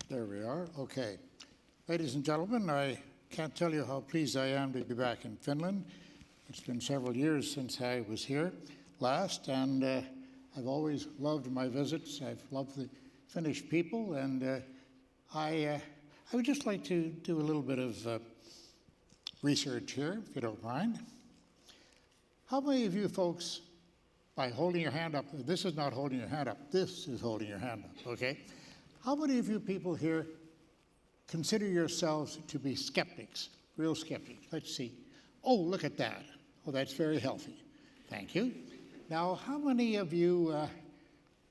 There we are. Okay. Ladies and gentlemen, I can't tell you how pleased I am to be back in Finland. It's been several years since I was here last, and I've always loved my visits. I've loved the Finnish people, and I would just like to do a little bit of research here, if you don't mind. How many of you folks, by holding your hand up, this is not holding your hand up, this is holding your hand up, okay? How many of you people here consider yourselves to be skeptics, real skeptics? Let's see. Oh, look at that. Oh, that's very healthy. Thank you. Now, how many of you,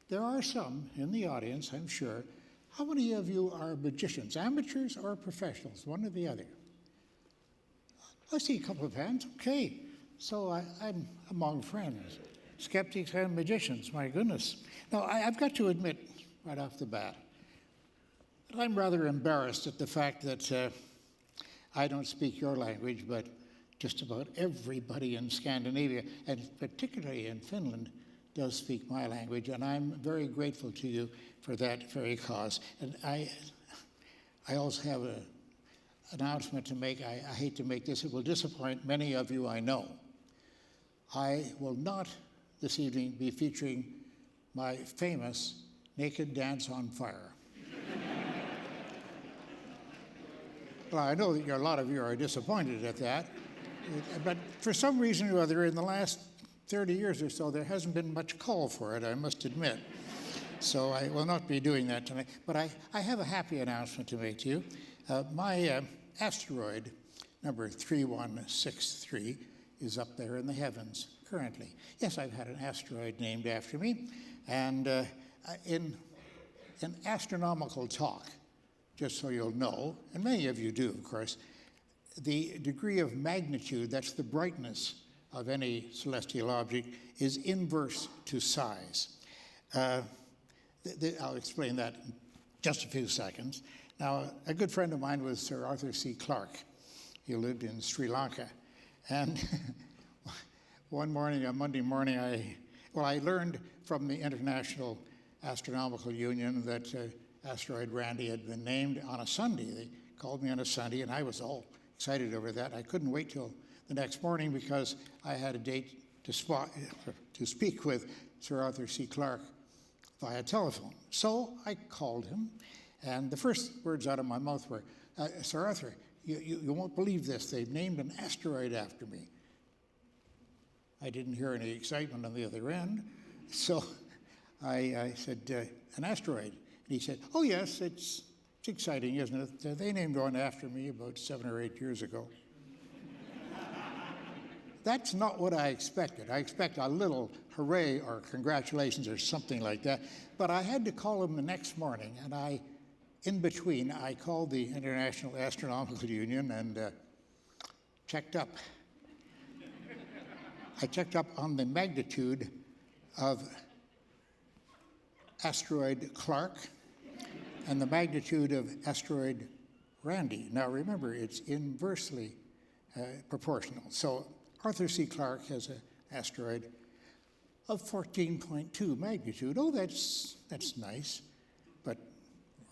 there are some in the audience, I'm sure, how many of you are magicians, amateurs or professionals, one or the other? I see a couple of hands. Okay. So I'm among friends, skeptics and magicians, my goodness. Now, I've got to admit right off the bat, I'm rather embarrassed at the fact that I don't speak your language, but just about everybody in Scandinavia, and particularly in Finland, does speak my language, and I'm very grateful to you for that very cause. And I also have an announcement to make. I hate to make this. It will disappoint many of you, I know. I will not this evening be featuring my famous naked dance on fire. Well, I know that a lot of you are disappointed at that, but for some reason or other, in the last 30 years or so, there hasn't been much call for it, I must admit. So I will not be doing that tonight. But I have a happy announcement to make to you. My asteroid, number 3163, is up there in the heavens currently. Yes, I've had an asteroid named after me, and in astronomical talk, just so you'll know, and many of you do, of course, the degree of magnitude, that's the brightness of any celestial object, is inverse to size. I'll explain that in just a few seconds. Now, a good friend of mine was Sir Arthur C. Clarke. He lived in Sri Lanka. And one morning, a Monday morning, I learned from the International Astronomical Union that Asteroid Randy had been named on a Sunday. They called me on a Sunday, and I was all excited over that. I couldn't wait till the next morning because I had a date to speak with Sir Arthur C. Clarke via telephone. So I called him, and the first words out of my mouth were, Sir Arthur, you won't believe this. They've named an asteroid after me. I didn't hear any excitement on the other end, so I said, an asteroid. And he said, oh, yes, it's exciting, isn't it? They named one after me about 7 or 8 years ago. That's not what I expected. I expect a little hooray or congratulations or something like that. But I had to call him the next morning, and in between, I called the International Astronomical Union and checked up. I checked up on the magnitude of Asteroid Clarke and the magnitude of Asteroid Randy. Now remember, it's inversely proportional. So Arthur C. Clarke has an asteroid of 14.2 magnitude. Oh, that's nice. But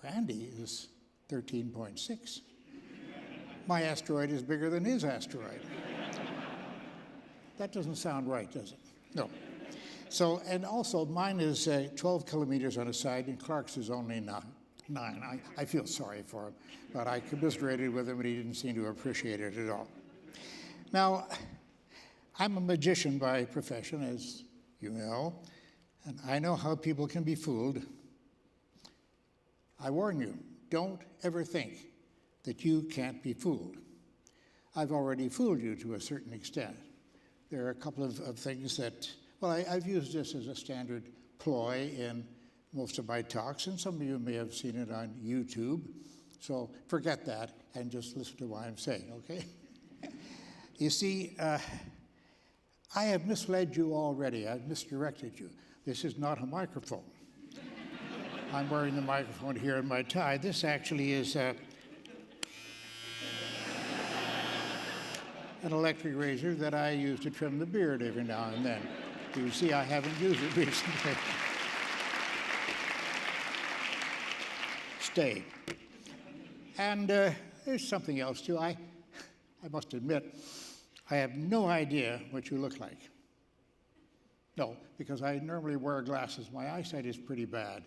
Randy is 13.6. My asteroid is bigger than his asteroid. That doesn't sound right, does it? No. So, and also mine is 12 kilometers on a side, and Clark's is only 9. I feel sorry for him, but I commiserated with him, and he didn't seem to appreciate it at all. Now, I'm a magician by profession, as you know, and I know how people can be fooled. I warn you, don't ever think that you can't be fooled. I've already fooled you to a certain extent. there are a couple of things that, well, I've used this as a standard ploy in most of my talks, and some of you may have seen it on YouTube. So forget that and just listen to what I'm saying, okay? You see, I have misled you already. I've misdirected you. This is not a microphone. I'm wearing the microphone here in my tie. This actually is an electric razor that I use to trim the beard every now and then. You see, I haven't used it recently. Stay. And there's something else, too. I must admit, I have no idea what you look like. No, because I normally wear glasses. My eyesight is pretty bad.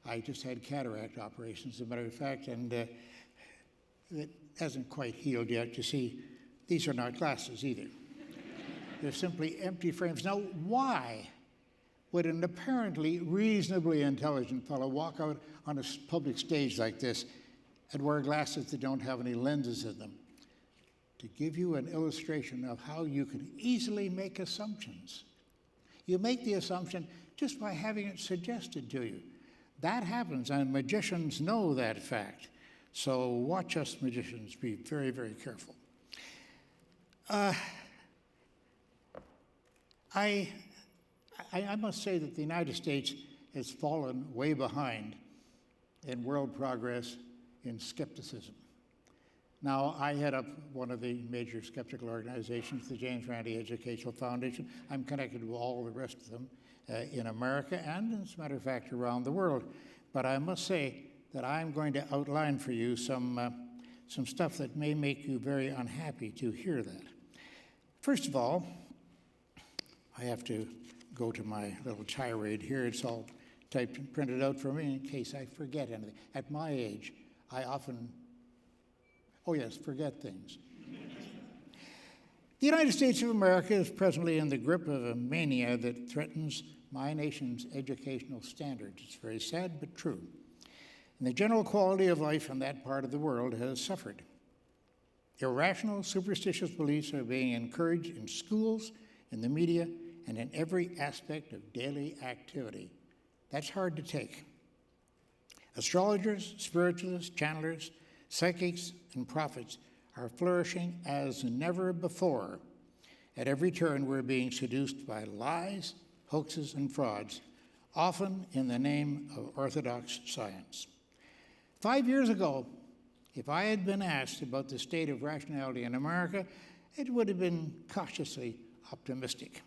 I just had cataract operations, as a matter of fact, and it hasn't quite healed yet. You see, these are not glasses either. They're simply empty frames. Now, why would an apparently reasonably intelligent fellow walk out on a public stage like this and wear glasses that don't have any lenses in them? To give you an illustration of how you can easily make assumptions. You make the assumption just by having it suggested to you. That happens, and magicians know that fact. So watch us magicians be very, very careful. I must say that the United States has fallen way behind in world progress in skepticism. Now, I head up one of the major skeptical organizations, the James Randi Educational Foundation. I'm connected with all the rest of them in America and, as a matter of fact, around the world. But I must say that I'm going to outline for you some stuff that may make you very unhappy to hear that. First of all, I have to go to my little tirade here. It's all typed and printed out for me in case I forget anything. At my age, I often, forget things. The United States of America is presently in the grip of a mania that threatens my nation's educational standards. It's very sad, but true. And the general quality of life in that part of the world has suffered. Irrational, superstitious beliefs are being encouraged in schools, in the media, and in every aspect of daily activity. That's hard to take. Astrologers, spiritualists, channelers, psychics, and prophets are flourishing as never before. At every turn, we're being seduced by lies, hoaxes, and frauds, often in the name of orthodox science. 5 years ago, if I had been asked about the state of rationality in America, it would have been cautiously optimistic.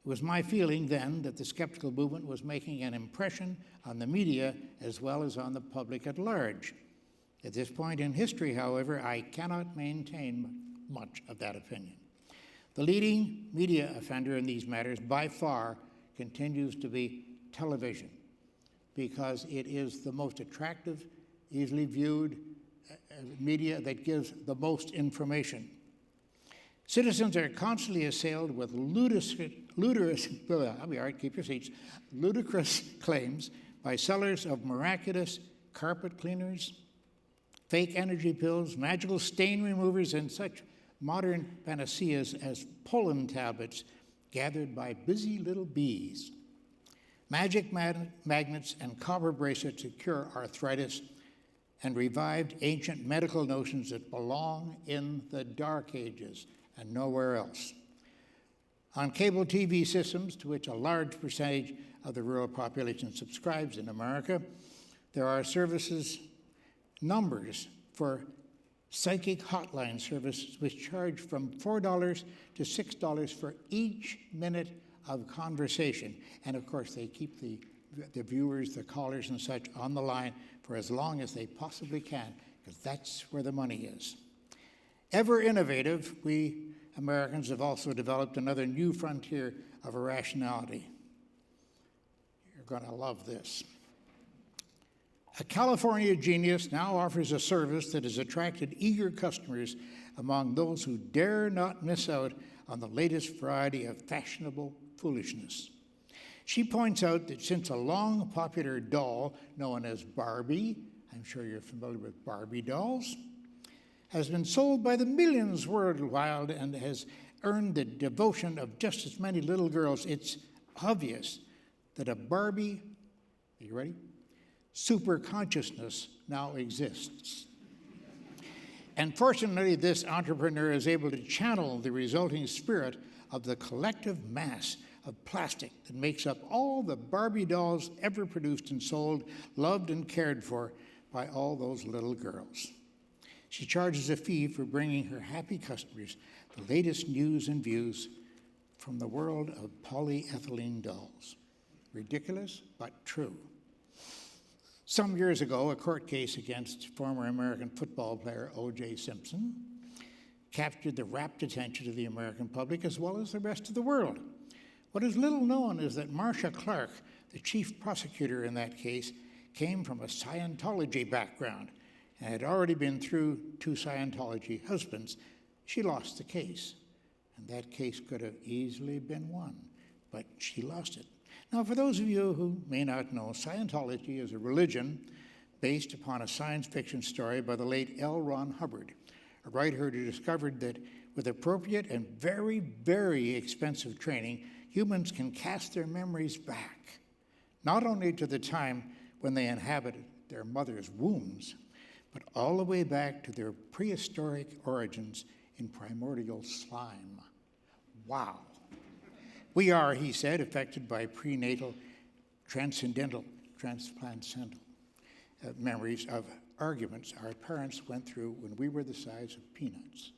It was my feeling then that the skeptical movement was making an impression on the media as well as on the public at large. At this point in history, however, I cannot maintain much of that opinion. The leading media offender in these matters, by far, continues to be television, because it is the most attractive, easily viewed media that gives the most information. Citizens are constantly assailed with ludicrous claims by sellers of miraculous carpet cleaners, fake energy pills, magical stain removers, and such modern panaceas as pollen tablets gathered by busy little bees, magic magnets and copper bracelets that cure arthritis, and revived ancient medical notions that belong in the Dark Ages and nowhere else. On cable TV systems, to which a large percentage of the rural population subscribes in America, there are numbers for psychic hotline services which charge from $4 to $6 for each minute of conversation. And of course, they keep the viewers, the callers and such on the line for as long as they possibly can, because that's where the money is. Ever innovative, we Americans have also developed another new frontier of irrationality. You're going to love this. A California genius now offers a service that has attracted eager customers among those who dare not miss out on the latest variety of fashionable foolishness. She points out that since a long popular doll known as Barbie, I'm sure you're familiar with Barbie dolls, has been sold by the millions worldwide and has earned the devotion of just as many little girls, it's obvious that a Barbie, are you ready? Super consciousness now exists. And fortunately, this entrepreneur is able to channel the resulting spirit of the collective mass of plastic that makes up all the Barbie dolls ever produced and sold, loved and cared for by all those little girls. She charges a fee for bringing her happy customers the latest news and views from the world of polyethylene dolls. Ridiculous, but true. Some years ago, a court case against former American football player O.J. Simpson captured the rapt attention of the American public as well as the rest of the world. What is little known is that Marcia Clark, the chief prosecutor in that case, came from a Scientology background and had already been through 2 Scientology husbands. She lost the case, and that case could have easily been won, but she lost it. Now, for those of you who may not know, Scientology is a religion based upon a science fiction story by the late L. Ron Hubbard, a writer who discovered that with appropriate and very, very expensive training, humans can cast their memories back, not only to the time when they inhabited their mother's wombs, but all the way back to their prehistoric origins in primordial slime. Wow. We are, he said, affected by prenatal, transplantal memories of arguments our parents went through when we were the size of peanuts.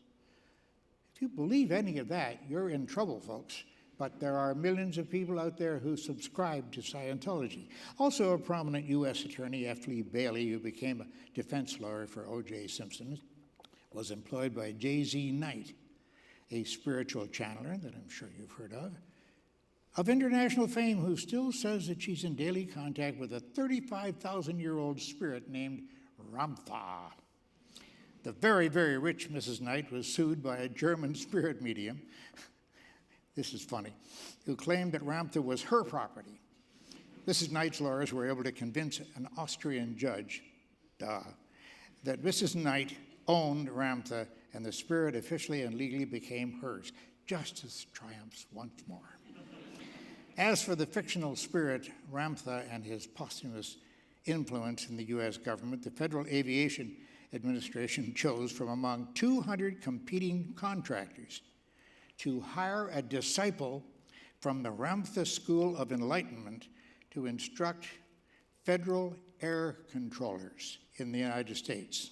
If you believe any of that, you're in trouble, folks. But there are millions of people out there who subscribe to Scientology. Also, a prominent U.S. attorney, F. Lee Bailey, who became a defense lawyer for O.J. Simpson, was employed by J.Z. Knight, a spiritual channeler that I'm sure you've heard of international fame, who still says that she's in daily contact with a 35,000-year-old spirit named Ramtha. The very, very rich Mrs. Knight was sued by a German spirit medium, this is funny, who claimed that Ramtha was her property. Mrs. Knight's lawyers were able to convince an Austrian judge, that Mrs. Knight owned Ramtha, and the spirit officially and legally became hers. Justice triumphs once more. As for the fictional spirit Ramtha and his posthumous influence in the U.S. government, the Federal Aviation Administration chose from among 200 competing contractors to hire a disciple from the Ramtha School of Enlightenment to instruct federal air controllers in the United States.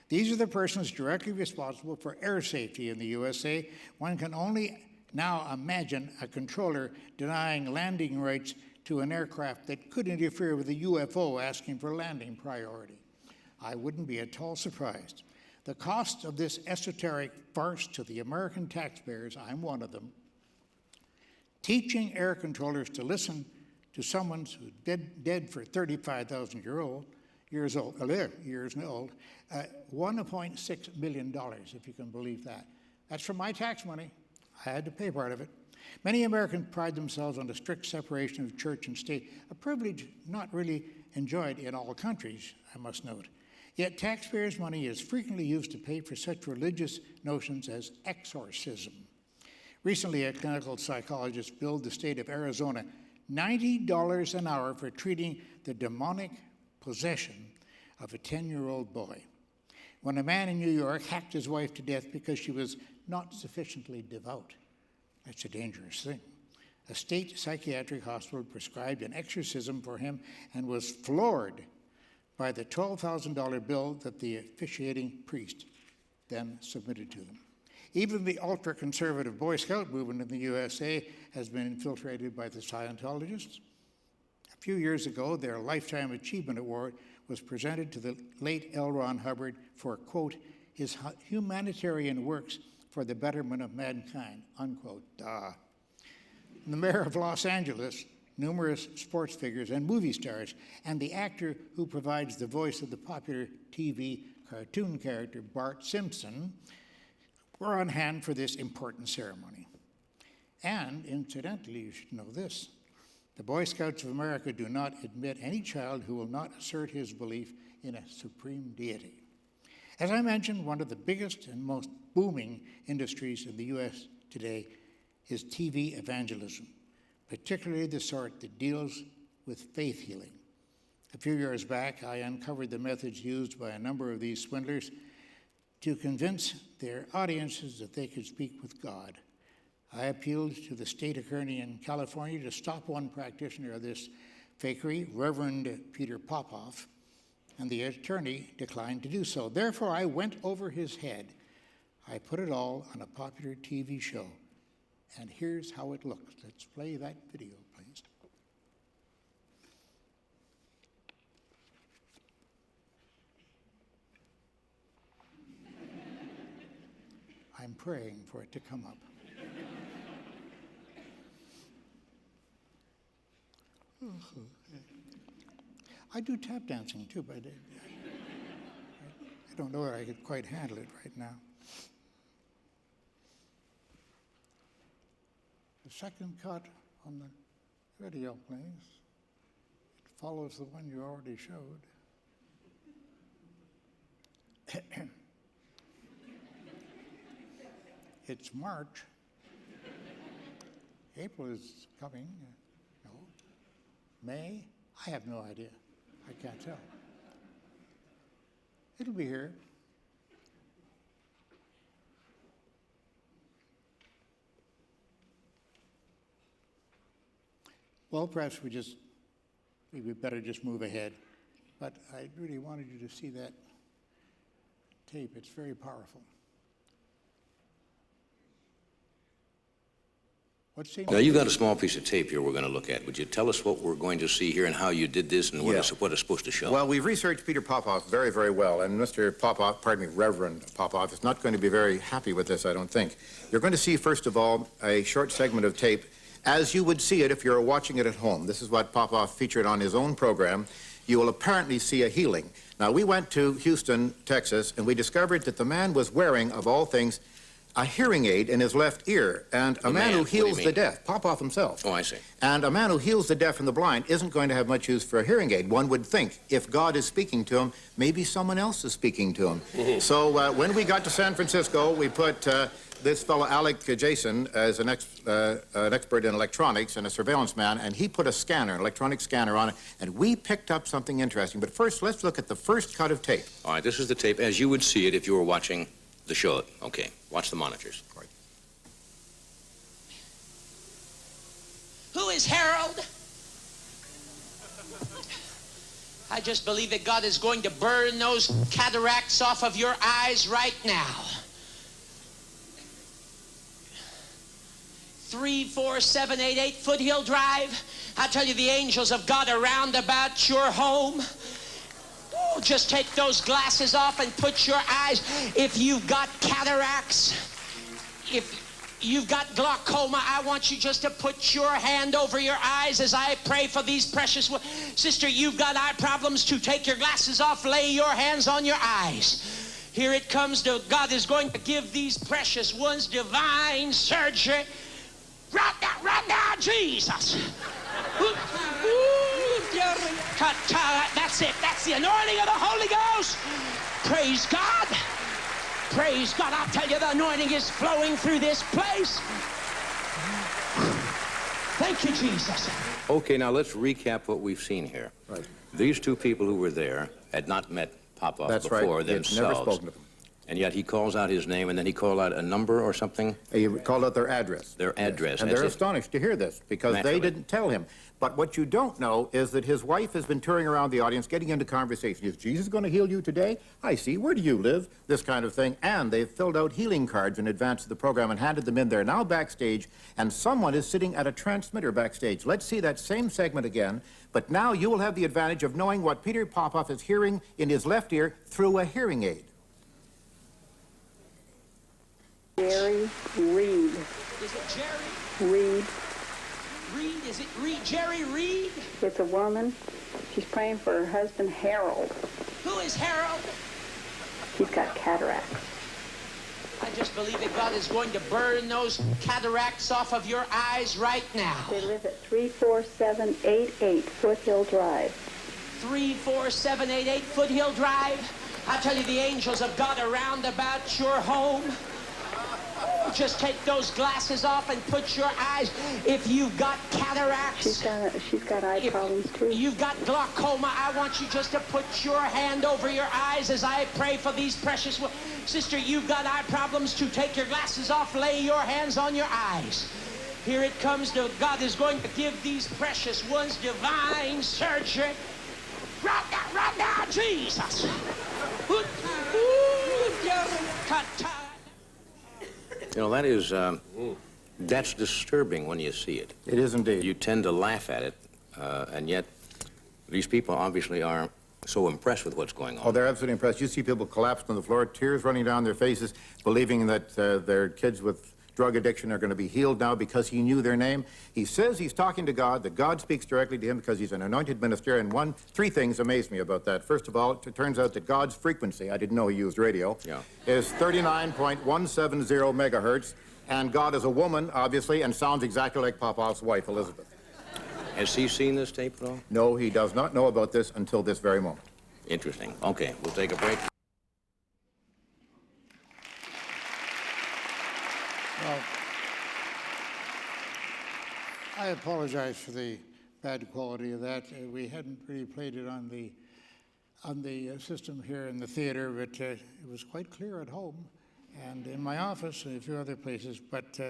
These are the persons directly responsible for air safety in the USA. One can only now imagine a controller denying landing rights to an aircraft that could interfere with a UFO asking for landing priority. I wouldn't be at all surprised. The cost of this esoteric farce to the American taxpayers, I'm one of them, teaching air controllers to listen to someone who's dead for 35,000 years old, $1.6 million, if you can believe that. That's from my tax money. I had to pay part of it. Many Americans pride themselves on the strict separation of church and state, a privilege not really enjoyed in all countries, I must note. Yet taxpayers' money is frequently used to pay for such religious notions as exorcism. Recently, a clinical psychologist billed the state of Arizona $90 an hour for treating the demonic possession of a 10-year-old boy, when a man in New York hacked his wife to death because she was not sufficiently devout. That's a dangerous thing. A state psychiatric hospital prescribed an exorcism for him and was floored by the $12,000 bill that the officiating priest then submitted to them. Even the ultra-conservative Boy Scout movement in the USA has been infiltrated by the Scientologists. A few years ago, their Lifetime Achievement Award was presented to the late L. Ron Hubbard for, quote, his humanitarian works for the betterment of mankind, unquote. The mayor of Los Angeles, numerous sports figures and movie stars, and the actor who provides the voice of the popular TV cartoon character Bart Simpson were on hand for this important ceremony. And incidentally, you should know this, the Boy Scouts of America do not admit any child who will not assert his belief in a supreme deity. As I mentioned, one of the biggest and most booming industries in the U.S. today is TV evangelism, particularly the sort that deals with faith healing. A few years back, I uncovered the methods used by a number of these swindlers to convince their audiences that they could speak with God. I appealed to the state attorney in California to stop one practitioner of this fakery, Reverend Peter Popoff, and the attorney declined to do so. Therefore, I went over his head. I put it all on a popular TV show. And here's how it looks. Let's play that video, please. I'm praying for it to come up. I do tap dancing too, but I don't know that I could quite handle it right now. The second cut on the video, please. It follows the one you already showed. It's March. April is coming. No. May? I have no idea. I can't tell. It'll be here. Well, perhaps we better just move ahead. But I really wanted you to see that tape. It's very powerful. Now, you've got a small piece of tape here we're going to look at. Would you tell us what we're going to see here and how you did this and what it's supposed to show? Well, we've researched Peter Popoff very, very well, and Mr. Popoff, pardon me, Reverend Popoff, is not going to be very happy with this, I don't think. You're going to see, first of all, a short segment of tape as you would see it if you're watching it at home. This is what Popoff featured on his own program. You will apparently see a healing. Now, we went to Houston, Texas, and we discovered that the man was wearing, of all things, a hearing aid in his left ear, and a man who heals the deaf, Popoff himself. Oh, I see. And a man who heals the deaf and the blind isn't going to have much use for a hearing aid. One would think if God is speaking to him, maybe someone else is speaking to him. So when we got to San Francisco, we put this fellow, Alec Jason, as an expert in electronics and a surveillance man, and he put a scanner, an electronic scanner on it, and we picked up something interesting. But first, let's look at the first cut of tape. All right, this is the tape as you would see it if you were watching the show. Okay, watch the monitors. Right. Who is Harold? I just believe that God is going to burn those cataracts off of your eyes right now. 34788 Foothill Drive. I tell you, the angels of God are round about your home. Oh, just take those glasses off and put your eyes. If you've got cataracts, if you've got glaucoma, I want you just to put your hand over your eyes as I pray for these precious ones. Sister, you've got eye problems too. Take your glasses off, lay your hands on your eyes. Here it comes. God is going to give these precious ones divine surgery. Right now, Jesus. That's it. That's the anointing of the Holy Ghost. Praise God. Praise God. I'll tell you, the anointing is flowing through this place. Thank you, Jesus. Okay, now let's recap what we've seen here. Right. These two people who were there had not met Popoff before themselves. Never spoken to them. And yet he calls out his name, and then he called out a number or something? He called out their address. Their address. And they're astonished to hear this because they didn't tell him. But what you don't know is that his wife has been touring around the audience, getting into conversation. Is Jesus going to heal you today? I see. Where do you live? This kind of thing. And they've filled out healing cards in advance of the program and handed them in. They're now backstage, and someone is sitting at a transmitter backstage. Let's see that same segment again. But now you will have the advantage of knowing what Peter Popoff is hearing in his left ear through a hearing aid. Jerry Reed. Is it Jerry? Reed. Reed? Is it Reed? Jerry Reed? It's a woman. She's praying for her husband, Harold. Who is Harold? He's got cataracts. I just believe that God is going to burn those cataracts off of your eyes right now. They live at 34788 Foothill Drive. 34788 Foothill Drive. I tell you, the angels of God are round about your home. Just take those glasses off and put your eyes. If you've got cataracts, She's got eye problems too. you've got glaucoma, I want you just to put your hand over your eyes as I pray for these precious ones. Sister, you've got eye problems too. Take your glasses off, lay your hands on your eyes. Here it comes. God is going to give these precious ones divine surgery. Right now, Jesus. You know, that's disturbing when you see it. It is indeed. You tend to laugh at it, and yet these people obviously are so impressed with what's going on. Oh, they're absolutely impressed. You see people collapsed on the floor, tears running down their faces, believing that their kids with drug addiction are going to be healed now because he knew their name. He says he's talking to God, that God speaks directly to him because he's an anointed minister, and three things amaze me about that. First of all, it turns out that God's frequency, I didn't know he used radio, is 39.170 megahertz, and God is a woman, obviously, and sounds exactly like Popoff's wife, Elizabeth. Has he seen this tape at all? No, he does not know about this until this very moment. Interesting. Okay, we'll take a break. Well, I apologize for the bad quality of that. We hadn't really played it on the system here in the theater, but it was quite clear at home and in my office and a few other places. But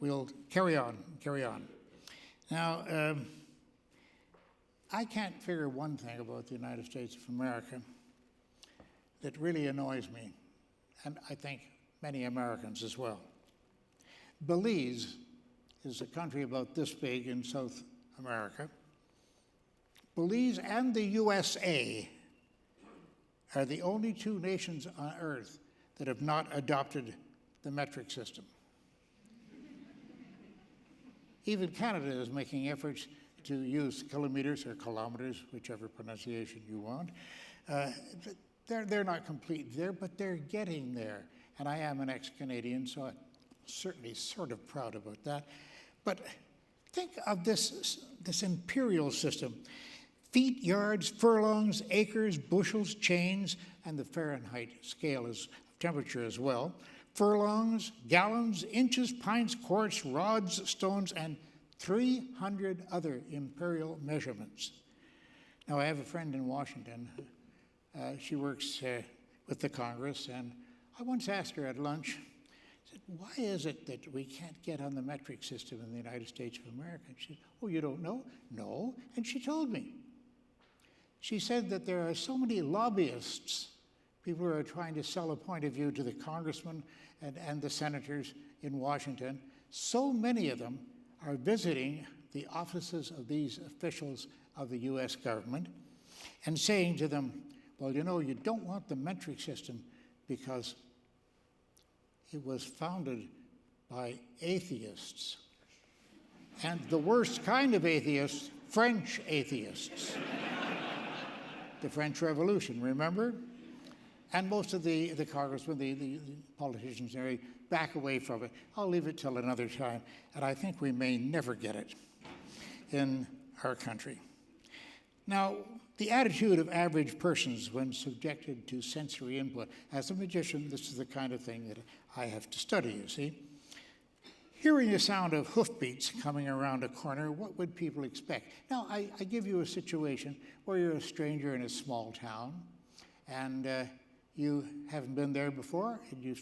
we'll carry on. Now, I can't figure one thing about the United States of America that really annoys me, and I think many Americans as well. Belize is a country about this big in South America. Belize and the USA are the only two nations on Earth that have not adopted the metric system. Even Canada is making efforts to use kilometers or kilometers, whichever pronunciation you want. They're not complete there, but they're getting there. And I am an ex-Canadian, so I'm certainly sort of proud about that. But think of this imperial system. Feet, yards, furlongs, acres, bushels, chains, and the Fahrenheit scale is temperature as well. Furlongs, gallons, inches, pints, quarts, rods, stones, and 300 other imperial measurements. Now, I have a friend in Washington. She works with the Congress, and I once asked her at lunch, I said, why is it that we can't get on the metric system in the United States of America? And she said, oh, you don't know? No. And she told me. She said that there are so many lobbyists, people who are trying to sell a point of view to the congressmen and the senators in Washington. So many of them are visiting the offices of these officials of the U.S. government and saying to them, well, you know, you don't want the metric system because it was founded by atheists. And the worst kind of atheists, French atheists. The French Revolution, remember? And most of the congressmen, the politicians, they back away from it. I'll leave it till another time, and I think we may never get it in our country. Now, the attitude of average persons when subjected to sensory input. As a magician, this is the kind of thing that I have to study, you see. Hearing the sound of hoofbeats coming around a corner, what would people expect? Now, I give you a situation where you're a stranger in a small town, and you haven't been there before, and you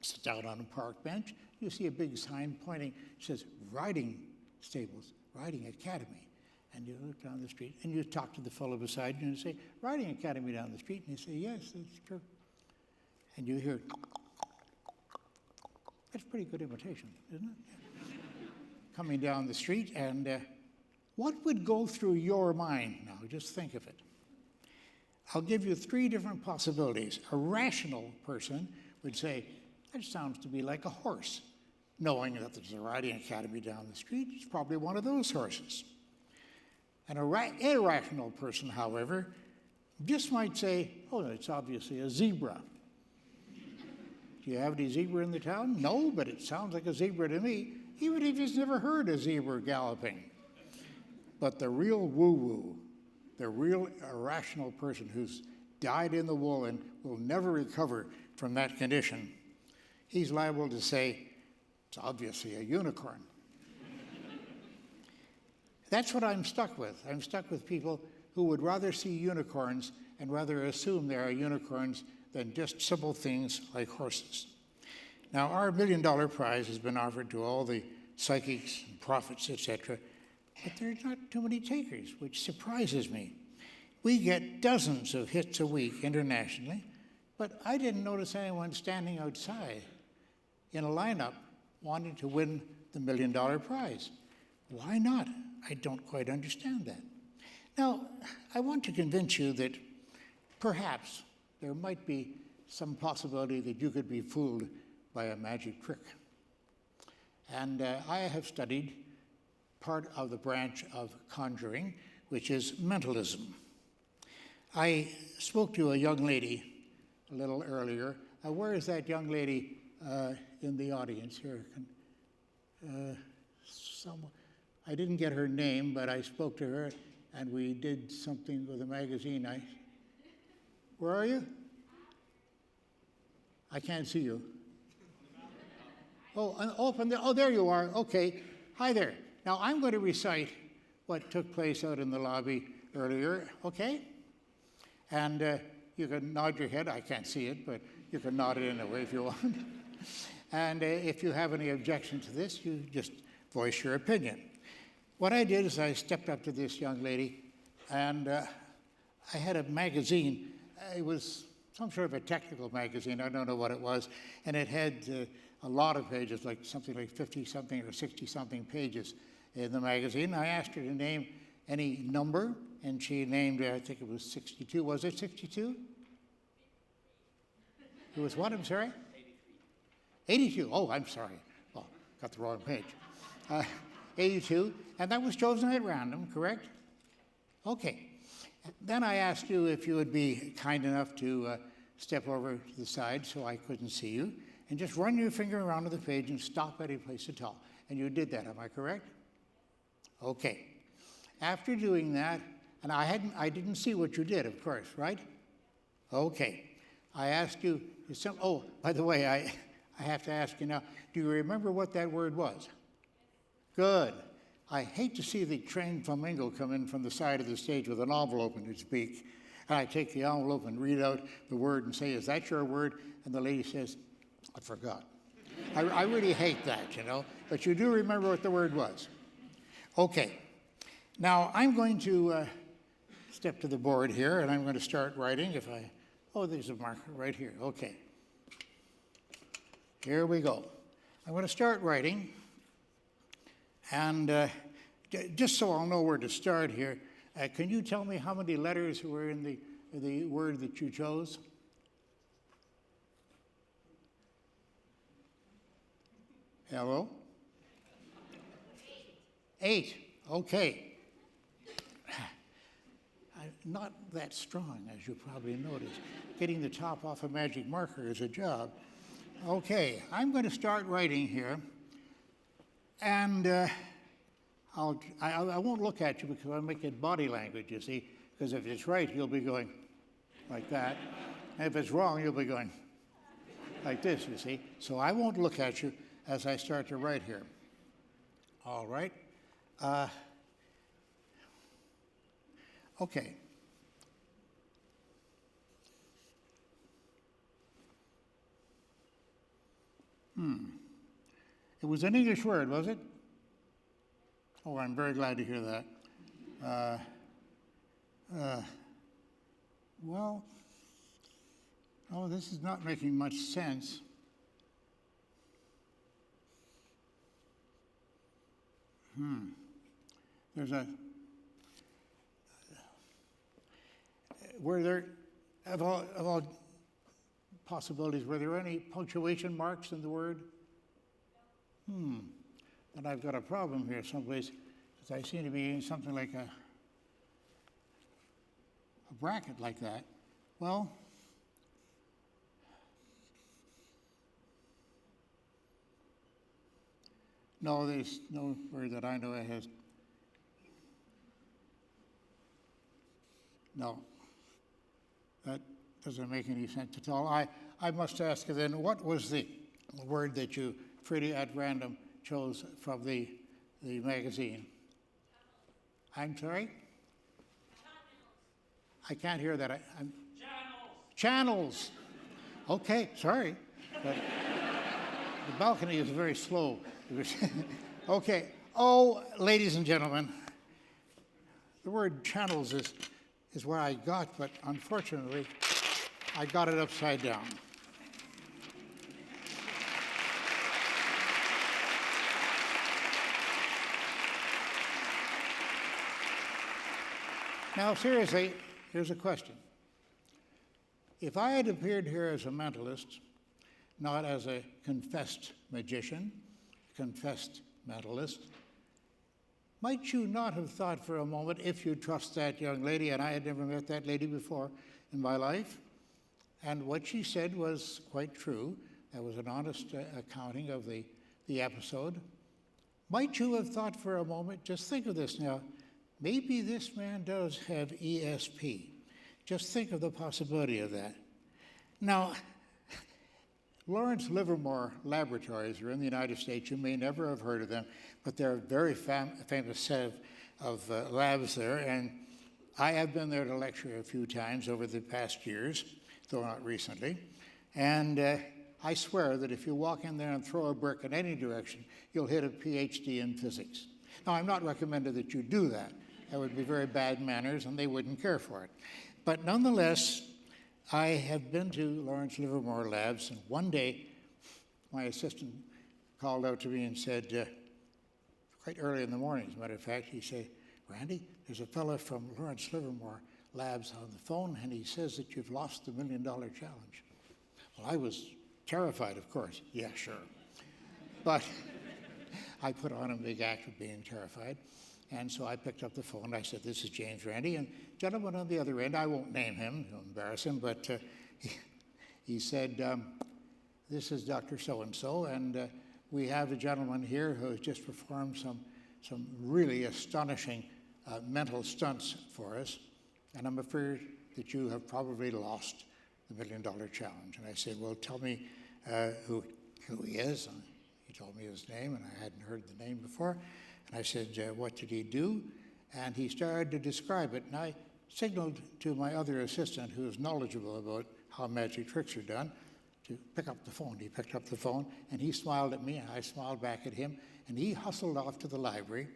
sit down on a park bench, you see a big sign pointing, it says, riding stables, riding academy. And you look down the street, and you talk to the fellow beside you, and you say, riding academy down the street, and you say, yes, that's true. And you hear, that's pretty good imitation, isn't it? Coming down the street, and what would go through your mind now? Just think of it. I'll give you three different possibilities. A rational person would say, that sounds to me like a horse. Knowing that there's a riding academy down the street, it's probably one of those horses. An irrational person, however, just might say, oh, it's obviously a zebra. Do you have any zebra in the town? No, but it sounds like a zebra to me, even if he's never heard a zebra galloping. But the real woo-woo, the real irrational person who's died in the wool and will never recover from that condition, he's liable to say, It's obviously a unicorn. That's what I'm stuck with. I'm stuck with people who would rather see unicorns and rather assume there are unicorns than just simple things like horses. Now, our $1 million prize has been offered to all the psychics and prophets, etc., but there's not too many takers, which surprises me. We get dozens of hits a week internationally, but I didn't notice anyone standing outside in a lineup wanting to win the $1 million prize. Why not? I don't quite understand that. Now, I want to convince you that perhaps there might be some possibility that you could be fooled by a magic trick. And I have studied part of the branch of conjuring, which is mentalism. I spoke to a young lady a little earlier. Where is that young lady in the audience here? I didn't get her name, but I spoke to her, and we did something with a magazine. Where are you? I can't see you. Oh, there you are. Okay. Hi there. Now, I'm going to recite what took place out in the lobby earlier, okay? And you can nod your head. I can't see it, but you can nod it anyway if you want. And if you have any objection to this, you just voice your opinion. What I did is I stepped up to this young lady, and I had a magazine. It was some sort of a technical magazine. I don't know what it was. And it had a lot of pages, like something like 50-something or 60-something pages in the magazine. I asked her to name any number, and she named, I think it was 62. Was it 62? It was what? I'm sorry? 82. Oh, I'm sorry. Well, got the wrong page. 82. And that was chosen at random, correct? Okay. Then I asked you if you would be kind enough to step over to the side so I couldn't see you, and just run your finger around to the page and stop any place at all. And you did that, am I correct? Okay. After doing that, and I didn't see what you did, of course, right? Okay. I asked you, oh, by the way, I have to ask you now, do you remember what that word was? Good. I hate to see the trained flamingo come in from the side of the stage with an envelope in its beak. And I take the envelope and read out the word and say, is that your word? And the lady says, I forgot. I really hate that, you know, but you do remember what the word was. Okay. Now, I'm going to step to the board here, and I'm going to start writing. Oh, there's a marker right here. Okay. Here we go. I'm going to start writing. And just so I'll know where to start here, can you tell me how many letters were in the word that you chose? 8. Hello? 8. Okay. I'm not that strong, as you probably noticed. Getting the top off a magic marker is a job. Okay, I'm going to start writing here. And I won't look at you because I'll make it body language, you see, because if it's right, you'll be going like that. And if it's wrong, you'll be going like this, you see. So I won't look at you as I start to write here. All right. Okay. It was an English word, was it? Oh, I'm very glad to hear that. Well, this is not making much sense. Were there, of all possibilities, were there any punctuation marks in the word? Then I've got a problem here someplace, because I seem to be in something like a bracket like that. Well, no, there's no word that I know that has. No, that doesn't make any sense at all. I must ask you then, what was the word that you freely at random chose from the magazine. I'm sorry? I can't hear that. I'm Channels. Okay, sorry. But the balcony is very slow. Okay. Oh, ladies and gentlemen, the word channels is what I got, but unfortunately, I got it upside down. Now, seriously, here's a question. If I had appeared here as a mentalist, not as a confessed magician, confessed mentalist, might you not have thought for a moment, if you trust that young lady, and I had never met that lady before in my life, and what she said was quite true, that was an honest accounting of the episode, might you have thought for a moment, just think of this now, maybe this man does have ESP. Just think of the possibility of that. Now, Lawrence Livermore Laboratories are in the United States. You may never have heard of them, but they're a very famous set of labs there. And I have been there to lecture a few times over the past years, though not recently. And I swear that if you walk in there and throw a brick in any direction, you'll hit a PhD in physics. Now, I'm not recommending that you do that. That would be very bad manners, and they wouldn't care for it. But nonetheless, I have been to Lawrence Livermore Labs, and one day my assistant called out to me and said, quite early in the morning, as a matter of fact, he said, "Randy, there's a fellow from Lawrence Livermore Labs on the phone, and he says that you've lost the $1 Million Challenge." Well, I was terrified, of course. Yeah, sure. But I put on a big act of being terrified. And so I picked up the phone, and I said, "This is James Randi." And gentleman on the other end, I won't name him, to embarrass him, but he said, "This is Dr. So-and-so, and we have a gentleman here who has just performed some really astonishing mental stunts for us, and I'm afraid that you have probably lost the $1 Million Challenge." And I said, "Well, tell me who he is." And he told me his name, and I hadn't heard the name before. And I said, "What did he do?" And he started to describe it. And I signaled to my other assistant, who is knowledgeable about how magic tricks are done, to pick up the phone. He picked up the phone, and he smiled at me, and I smiled back at him. And he hustled off to the library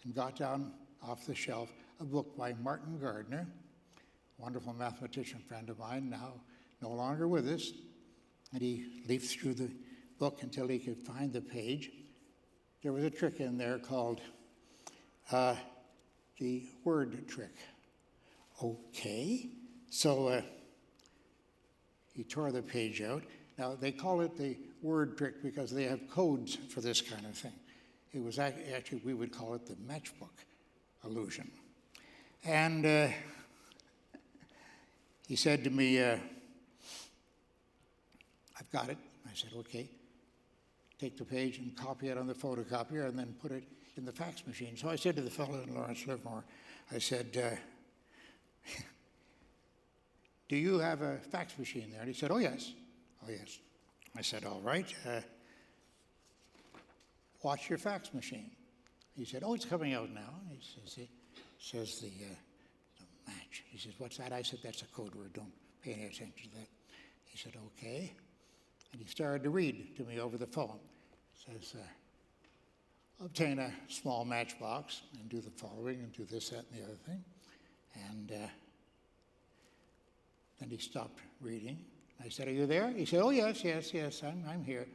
and got down off the shelf a book by Martin Gardner, a wonderful mathematician friend of mine, now no longer with us. And he leafed through the book until he could find the page. There was a trick in there called the word trick. Okay, so he tore the page out. Now, they call it the word trick because they have codes for this kind of thing. It was actually, we would call it the matchbook illusion. And he said to me, "I've got it." I said, "Okay." Take the page and copy it on the photocopier and then put it in the fax machine. So I said to the fellow in Lawrence Livermore, I said, "Do you have a fax machine there?" And he said, "Oh, yes." "Oh, yes." I said, "All right. Watch your fax machine." He said, "Oh, it's coming out now." He says the match. He says, "What's that?" I said, "That's a code word. Don't pay any attention to that." He said, "Okay." And he started to read to me over the phone. It says, "Obtain a small matchbox and do the following and do this, that, and the other thing." And then he stopped reading. I said, "Are you there?" He said, "Oh, yes, I'm here."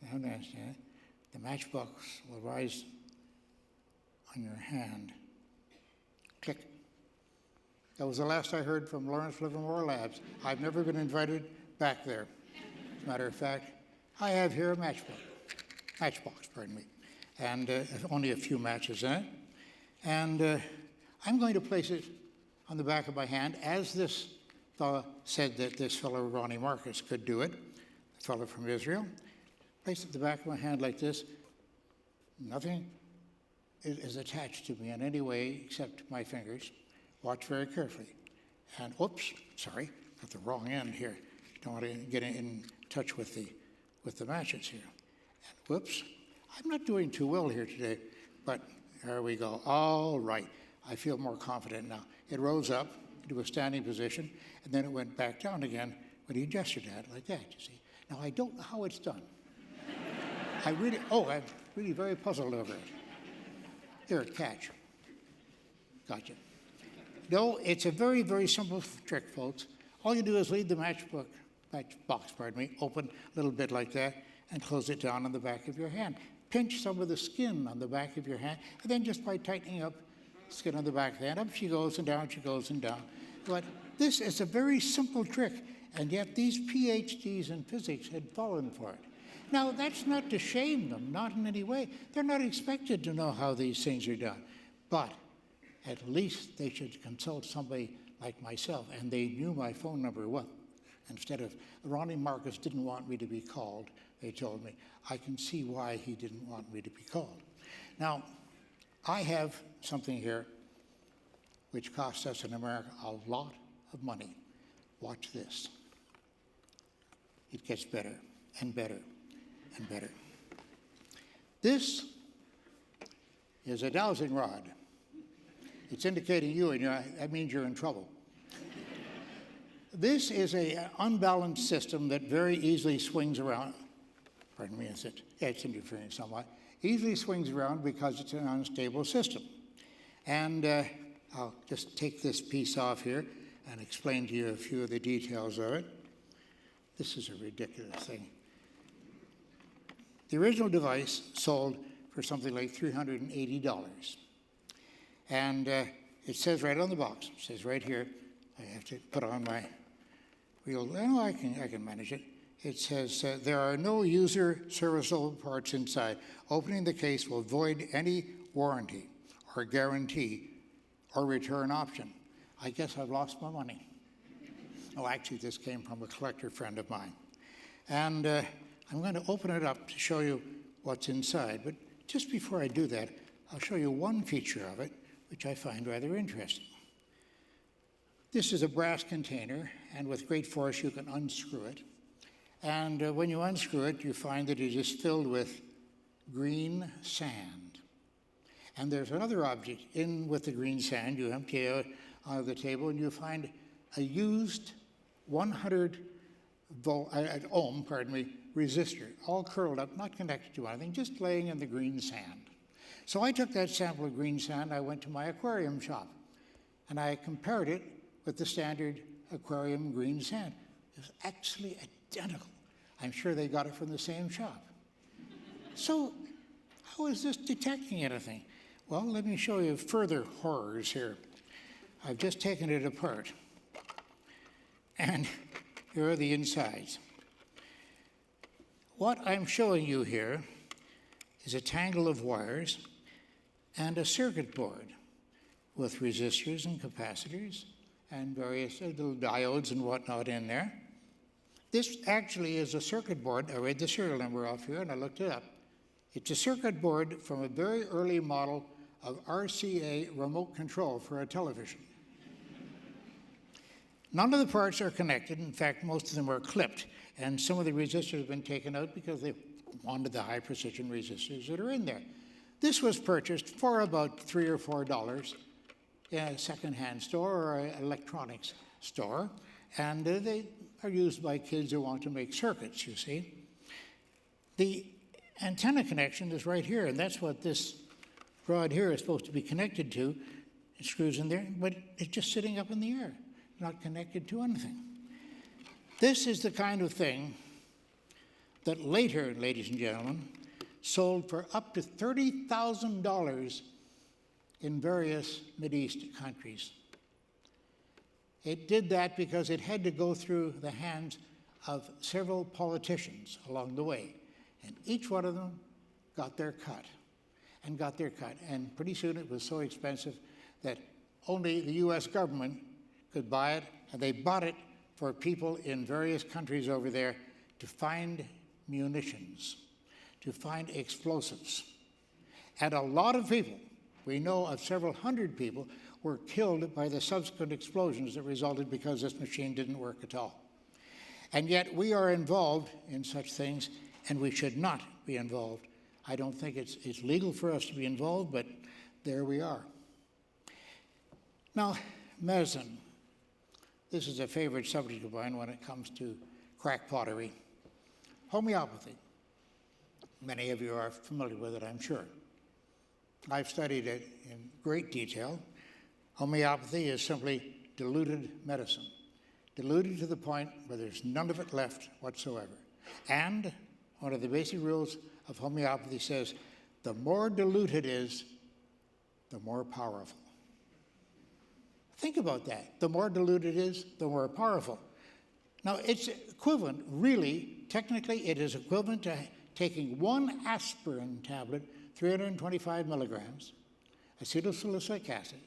And the matchbox will rise on your hand. Click. That was the last I heard from Lawrence Livermore Labs. I've never been invited back there. As a matter of fact, I have here a matchbox, and only a few matches in it. And I'm going to place it on the back of my hand, as this fellow said that this fellow, Ronnie Marcus, could do it, the fellow from Israel. Place it at the back of my hand like this. Nothing is attached to me in any way except my fingers. Watch very carefully. And, oops, sorry, got the wrong end here. Don't want to get in touch with the matches here. Whoops, I'm not doing too well here today, but there we go. All right, I feel more confident now. It rose up into a standing position, and then it went back down again when he gestured at it like that, you see. Now, I don't know how it's done. I'm really very puzzled over it. Here, catch. Gotcha. No, it's a very, very simple trick, folks. All you do is leave the matchbox, open a little bit like that, and close it down on the back of your hand. Pinch some of the skin on the back of your hand, and then just by tightening up the skin on the back of the hand, up she goes and down she goes and down. But this is a very simple trick, and yet these PhDs in physics had fallen for it. Now, that's not to shame them, not in any way. They're not expected to know how these things are done. But at least they should consult somebody like myself, and they knew my phone number well. Instead of, Ronnie Marcus didn't want me to be called, they told me. I can see why he didn't want me to be called. Now, I have something here which costs us in America a lot of money. Watch this. It gets better and better and better. This is a dowsing rod. It's indicating you, and that means you're in trouble. This is an unbalanced system that very easily swings around. Pardon me, it's interfering somewhat. Easily swings around because it's an unstable system. And I'll just take this piece off here and explain to you a few of the details of it. This is a ridiculous thing. The original device sold for something like $380. And it says right on the box, it says right here, I have to put on my real, no, I can manage it. It says, there are no user serviceable parts inside. Opening the case will void any warranty or guarantee or return option. I guess I've lost my money. Oh, actually, this came from a collector friend of mine. And I'm going to open it up to show you what's inside. But just before I do that, I'll show you one feature of it, which I find rather interesting. This is a brass container, and with great force, you can unscrew it. And when you unscrew it, you find that it is filled with green sand. And there's another object in with the green sand. You empty it out of the table, and you find a used 100 ohm resistor, all curled up, not connected to anything, just laying in the green sand. So I took that sample of green sand, I went to my aquarium shop, and I compared it with the standard aquarium green sand. It was actually identical. I'm sure they got it from the same shop. So how is this detecting anything? Well, let me show you further horrors here. I've just taken it apart, and here are the insides. What I'm showing you here is a tangle of wires and a circuit board with resistors and capacitors and various little diodes and whatnot in there. This actually is a circuit board. I read the serial number off here and I looked it up. It's a circuit board from a very early model of RCA remote control for a television. None of the parts are connected. In fact, most of them are clipped, and some of the resistors have been taken out because they wanted the high precision resistors that are in there. This was purchased for about $3 or $4 in a secondhand store or an electronics store, and they are used by kids who want to make circuits, you see. The antenna connection is right here, and that's what this rod here is supposed to be connected to. It screws in there, but it's just sitting up in the air, not connected to anything. This is the kind of thing that later, ladies and gentlemen, sold for up to $30,000 in various Mideast countries. It did that because it had to go through the hands of several politicians along the way, and each one of them got their cut. And pretty soon it was so expensive that only the US government could buy it, and they bought it for people in various countries over there to find munitions, to find explosives. And a lot of people, we know of several hundred people, were killed by the subsequent explosions that resulted because this machine didn't work at all. And yet we are involved in such things, and we should not be involved. I don't think it's legal for us to be involved, but there we are. Now, medicine. This is a favorite subject of mine when it comes to crackpottery. Homeopathy. Many of you are familiar with it, I'm sure. I've studied it in great detail. Homeopathy is simply diluted medicine. Diluted to the point where there's none of it left whatsoever. And one of the basic rules of homeopathy says, the more dilute it is, the more powerful. Think about that. The more dilute it is, the more powerful. Now, it's equivalent, really, technically, it is equivalent to taking one aspirin tablet, 325 milligrams, acetylsalicylic acid,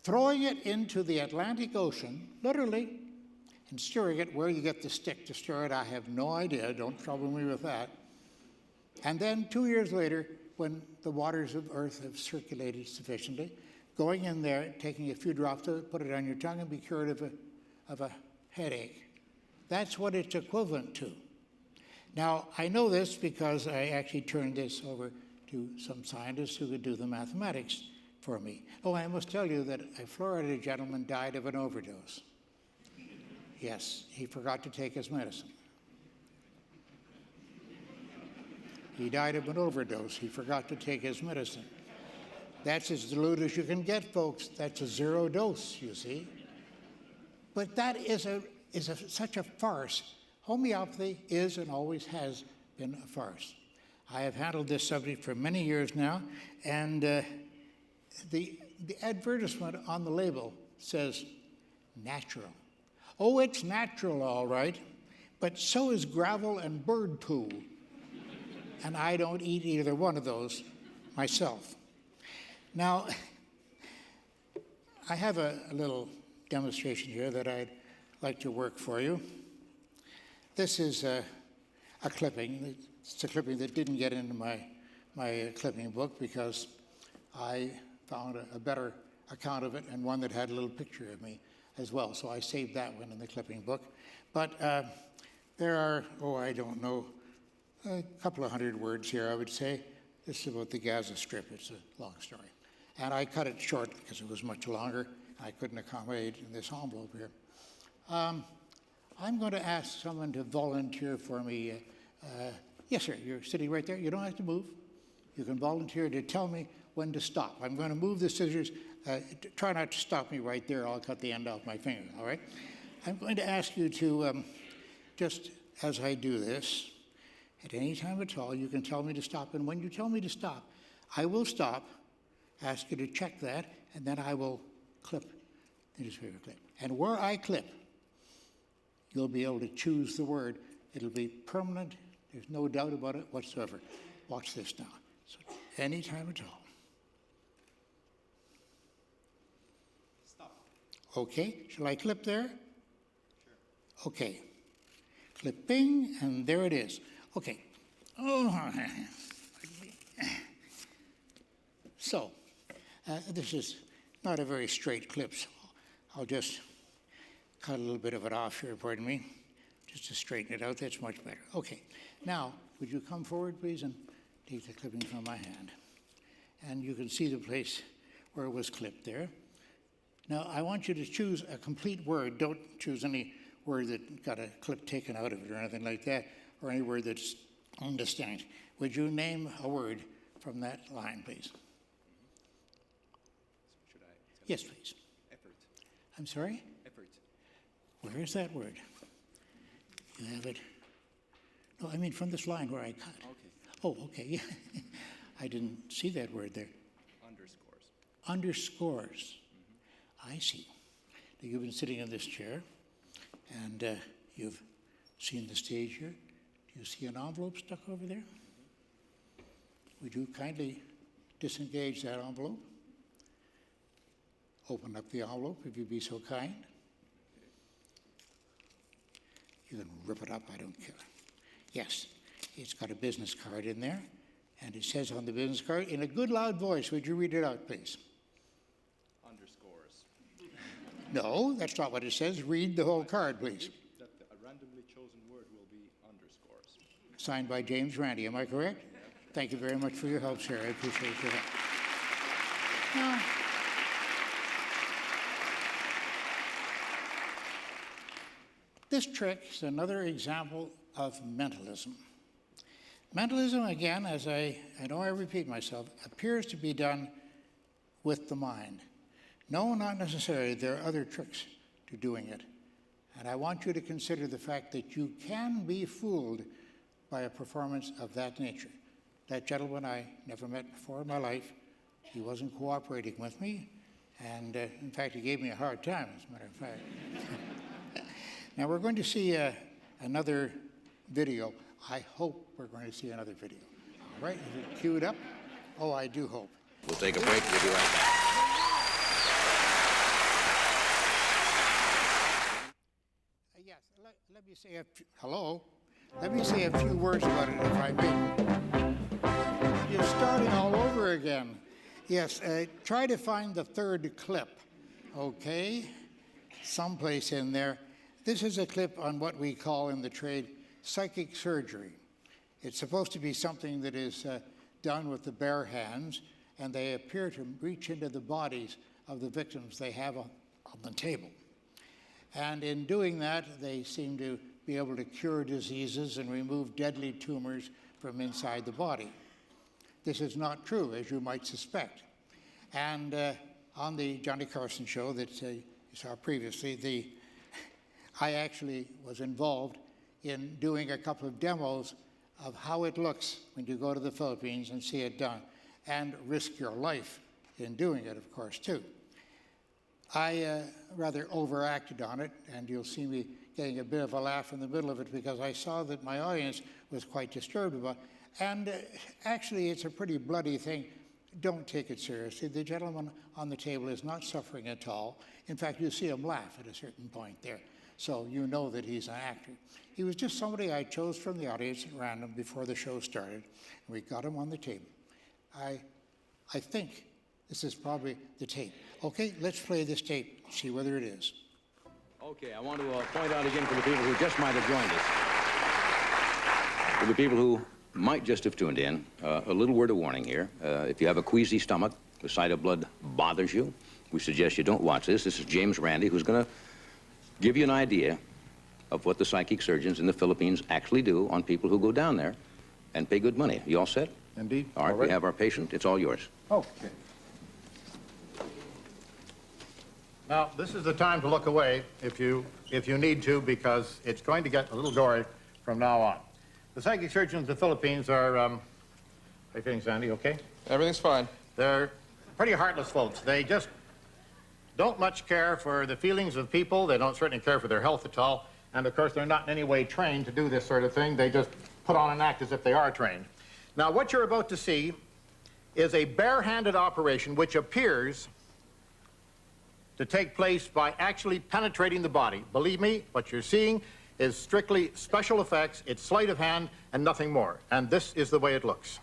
throwing it into the Atlantic Ocean, literally, and stirring it. Where you get the stick to stir it, I have no idea. Don't trouble me with that. And then 2 years later, when the waters of Earth have circulated sufficiently, going in there, taking a few drops of it, put it on your tongue, and be cured of a headache. That's what it's equivalent to. Now, I know this because I actually turned this over to some scientists who could do the mathematics for me. Oh, I must tell you that a Florida gentleman died of an overdose. Yes, he forgot to take his medicine. He died of an overdose. He forgot to take his medicine. That's as dilute as you can get, folks. That's a zero dose, you see. But that is such a farce. Homeopathy is and always has been a farce. I have handled this subject for many years now, and the advertisement on the label says natural. Oh, it's natural, all right, but so is gravel and bird poo. And I don't eat either one of those myself. Now, I have a little demonstration here that I'd like to work for you. This is a clipping. It's a clipping that didn't get into my clipping book because I found a better account of it and one that had a little picture of me as well. So I saved that one in the clipping book. But there are, I don't know, a couple of hundred words here, I would say. This is about the Gaza Strip. It's a long story. And I cut it short because it was much longer. I couldn't accommodate in this envelope here. I'm going to ask someone to volunteer for me. Yes, sir, you're sitting right there. You don't have to move. You can volunteer to tell me when to stop. I'm going to move the scissors. Try not to stop me right there. I'll cut the end off my finger, all right? I'm going to ask you to, just as I do this, at any time at all, you can tell me to stop. And when you tell me to stop, I will stop, ask you to check that, and then I will clip the newspaper clip. And where I clip, you'll be able to choose the word. It'll be permanent. There's no doubt about it whatsoever. Watch this now. So any time at all. Stop. Okay. Shall I clip there? Sure. Okay. Clipping, and there it is. Okay. Oh. So, this is not a very straight clip, so I'll just cut a little bit of it off here, pardon me, just to straighten it out. That's much better. Okay. Now, would you come forward, please, and take the clipping from my hand. And you can see the place where it was clipped there. Now, I want you to choose a complete word. Don't choose any word that got a clip taken out of it or anything like that, or any word that's indistinct. Would you name a word from that line, please? Should I? Yes, please. Effort. I'm sorry? Effort. Where is that word? You have it? No, I mean from this line where I cut. Okay. Oh, okay. Yeah. I didn't see that word there. Underscores. Underscores. I see. Now, you've been sitting in this chair, and you've seen the stage here. Do you see an envelope stuck over there? Would you kindly disengage that envelope? Open up the envelope, if you'd be so kind. You can rip it up, I don't care. Yes, it's got a business card in there, and it says on the business card, in a good loud voice, would you read it out, please? Underscores. No, that's not what it says. Read the whole card, please. That a randomly chosen word will be underscores. signed by James Randy. Am I correct? Thank you very much for your help, sir. I appreciate your help. Now, this trick is another example of mentalism. Mentalism, again, as I know I repeat myself, appears to be done with the mind. No, not necessarily. There are other tricks to doing it. And I want you to consider the fact that you can be fooled by a performance of that nature. That gentleman I never met before in my life, he wasn't cooperating with me, and in fact, he gave me a hard time, as a matter of fact. Now, we're going to see another video. I hope we're going to see another video. All right, is it queued up? Oh, I do hope. We'll take a break. We'll be right back. Yes, let me say hello. Let me say a few words about it, if I may. You're starting all over again. Yes, try to find the third clip, okay? Someplace in there. This is a clip on what we call in the trade psychic surgery. It's supposed to be something that is done with the bare hands, and they appear to reach into the bodies of the victims they have on the table. And in doing that, they seem to be able to cure diseases and remove deadly tumors from inside the body. This is not true, as you might suspect. And on the Johnny Carson show that you saw previously, I actually was involved in doing a couple of demos of how it looks when you go to the Philippines and see it done, and risk your life in doing it, of course, too. I rather overacted on it, and you'll see me getting a bit of a laugh in the middle of it because I saw that my audience was quite disturbed about it. And actually, it's a pretty bloody thing. Don't take it seriously. The gentleman on the table is not suffering at all. In fact, you see him laugh at a certain point there. So you know that he's an actor. He was just somebody I chose from the audience at random before the show started, and we got him on the table. I think this is probably the tape. Okay, let's play this tape, see whether it is. Okay, I want to point out again for the people who just might have joined us. For the people who might just have tuned in, a little word of warning here. If you have a queasy stomach, the sight of blood bothers you, we suggest you don't watch this. This is James Randy, who's going to give you an idea of what the psychic surgeons in the Philippines actually do on people who go down there and pay good money. You all set? Indeed. All right, we have our patient. It's all yours. Okay. Now, this is the time to look away if you need to, because it's going to get a little gory from now on. The psychic surgeons of the Philippines are, how are you feeling, Sandy, okay? Everything's fine. They're pretty heartless folks. They just don't much care for the feelings of people. They don't certainly care for their health at all. And, of course, they're not in any way trained to do this sort of thing. They just put on an act as if they are trained. Now, what you're about to see is a bare-handed operation which appears to take place by actually penetrating the body. Believe me, what you're seeing is strictly special effects. It's sleight of hand and nothing more. And this is the way it looks.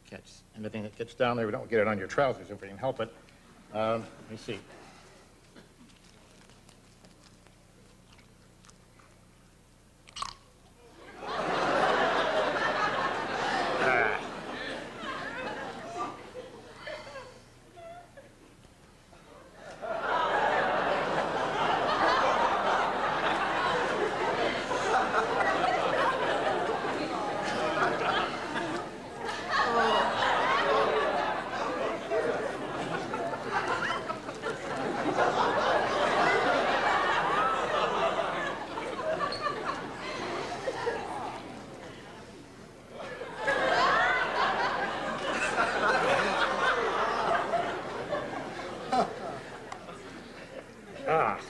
Catch anything that gets down there. We don't get it on your trousers if we can help it. Let me see.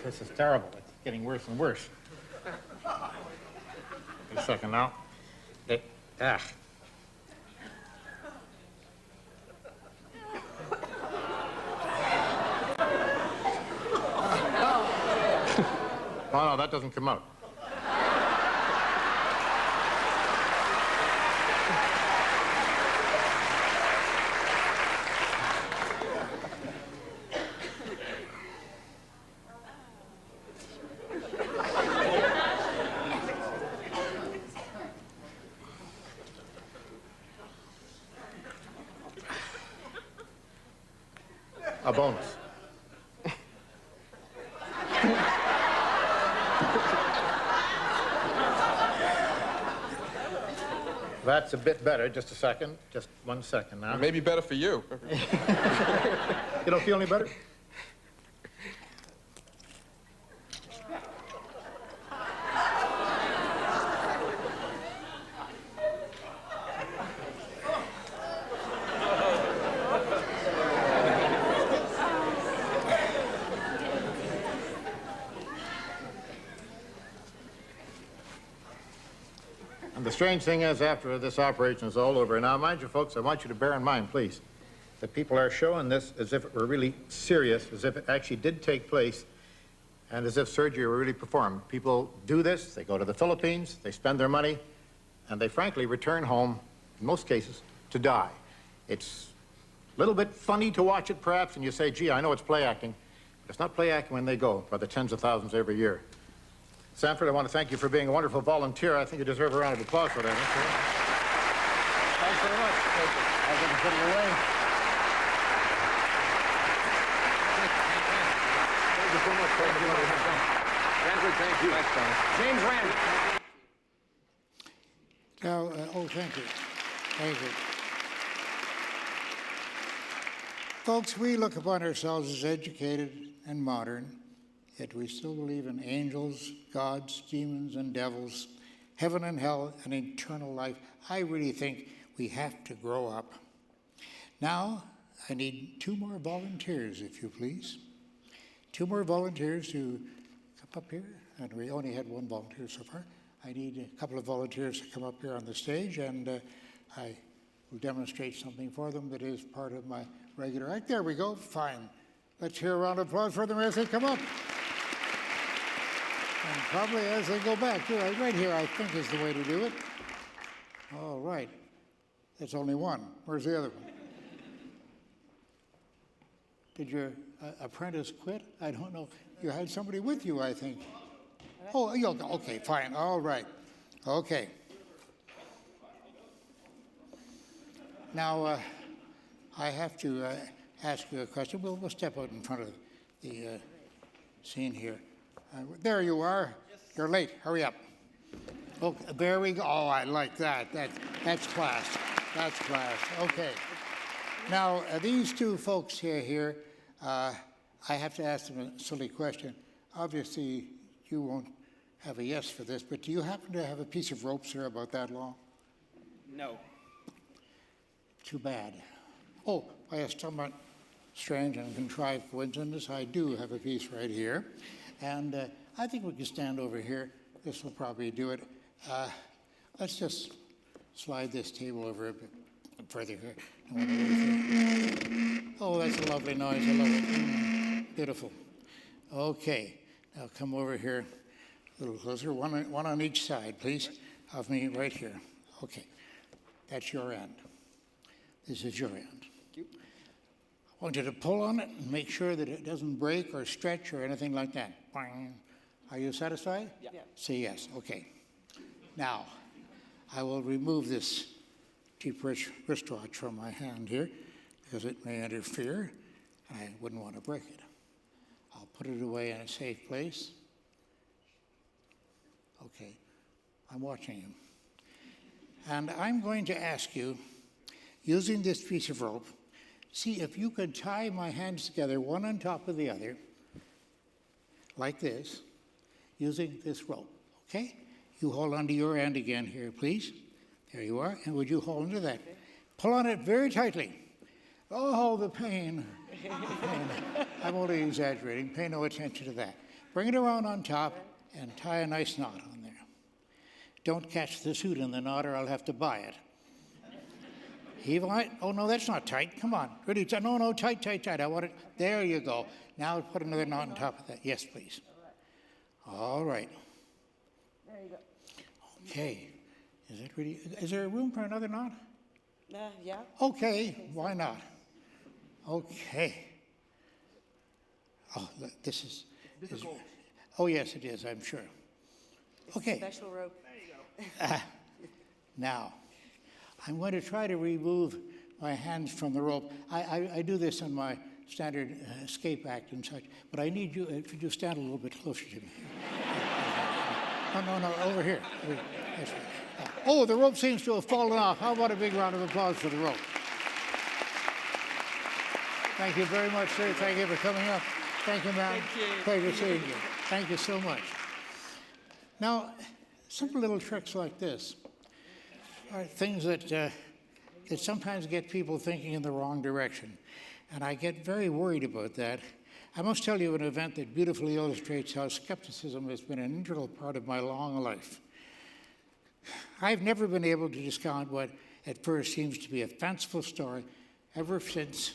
This is terrible. It's getting worse and worse. Wait a second now. Oh, no, that doesn't come out. A bonus. That's a bit better. Just a second. Just 1 second now. Maybe better for you. You don't feel any better? And the strange thing is, after this operation is all over, now, mind you, folks, I want you to bear in mind, please, that people are showing this as if it were really serious, as if it actually did take place, and as if surgery were really performed. People do this, they go to the Philippines, they spend their money, and they frankly return home, in most cases, to die. It's a little bit funny to watch it, perhaps, and you say, gee, I know it's play acting, but it's not play acting when they go, by the tens of thousands every year. Sanford, I want to thank you for being a wonderful volunteer. I think you deserve a round of applause for that. Thanks very much. I'll get to put it away. Thank you so much. Sanford, thank you. James Randi. Now, thank you. Thank you. Folks, we look upon ourselves as educated and modern, yet we still believe in angels, gods, demons, and devils, heaven and hell, and eternal life. I really think we have to grow up. Now, I need 2 more volunteers, if you please. 2 more volunteers to come up here, and we only had 1 volunteer so far. I need a couple of volunteers to come up here on the stage, and I will demonstrate something for them that is part of my regular act. There we go, fine. Let's hear a round of applause for them as they come up. And probably as they go back, too. Right here, I think, is the way to do it. All right. That's only 1. Where's the other one? Did your apprentice quit? I don't know. You had somebody with you, I think. Oh, okay, fine. All right. Okay. Now, I have to ask you a question. We'll step out in front of the scene here. There you are. You're late. Hurry up. Okay, there we go. Oh, I like that. That's class. That's class. Okay. Now, these 2 folks here, I have to ask them a silly question. Obviously, you won't have a yes for this, but do you happen to have a piece of rope, sir, about that long? No. Too bad. Oh, by a somewhat strange and contrived coincidence, I do have a piece right here. And I think we can stand over here. This will probably do it. Let's just slide this table over a bit further here. Oh, that's a lovely noise. I love it. Beautiful. Okay. Now come over here a little closer. One on each side, please, of me right here. Okay. That's your end. This is your end. I want you to pull on it and make sure that it doesn't break or stretch or anything like that. Boing. Are you satisfied? Yeah. Say yes. Okay. Now, I will remove this cheap wristwatch from my hand here because it may interfere, and I wouldn't want to break it. I'll put it away in a safe place. Okay. I'm watching you. And I'm going to ask you, using this piece of rope, see if you could tie my hands together, one on top of the other, like this, using this rope, okay? You hold onto your end again here, please. There you are. And would you hold onto that? Pull on it very tightly. Oh, the pain. The pain. I'm only exaggerating. Pay no attention to that. Bring it around on top and tie a nice knot on there. Don't catch the suit in the knot or I'll have to buy it. Heave on it. Oh, no, that's not tight. Come on. Really, no, tight. I want it. There you go. Now put another knot on top of that. Yes, please. All right. There you go. Okay. Is there room for another knot? Yeah. Okay, why not? Okay. Oh, this is difficult. Oh, yes, it is, I'm sure. Okay. Special rope. Now, I'm going to try to remove my hands from the rope. I do this in my standard escape act and such, but I need you, if you just stand a little bit closer to me. No, over here. Yes. Oh, the rope seems to have fallen off. How about a big round of applause for the rope? Thank you very much, sir. Thank you for coming up. Thank you, ma'am. Thank you. Pleasure seeing you. Thank you so much. Now, simple little tricks like this are things that sometimes get people thinking in the wrong direction. And I get very worried about that. I must tell you an event that beautifully illustrates how skepticism has been an integral part of my long life. I've never been able to discount what at first seems to be a fanciful story ever since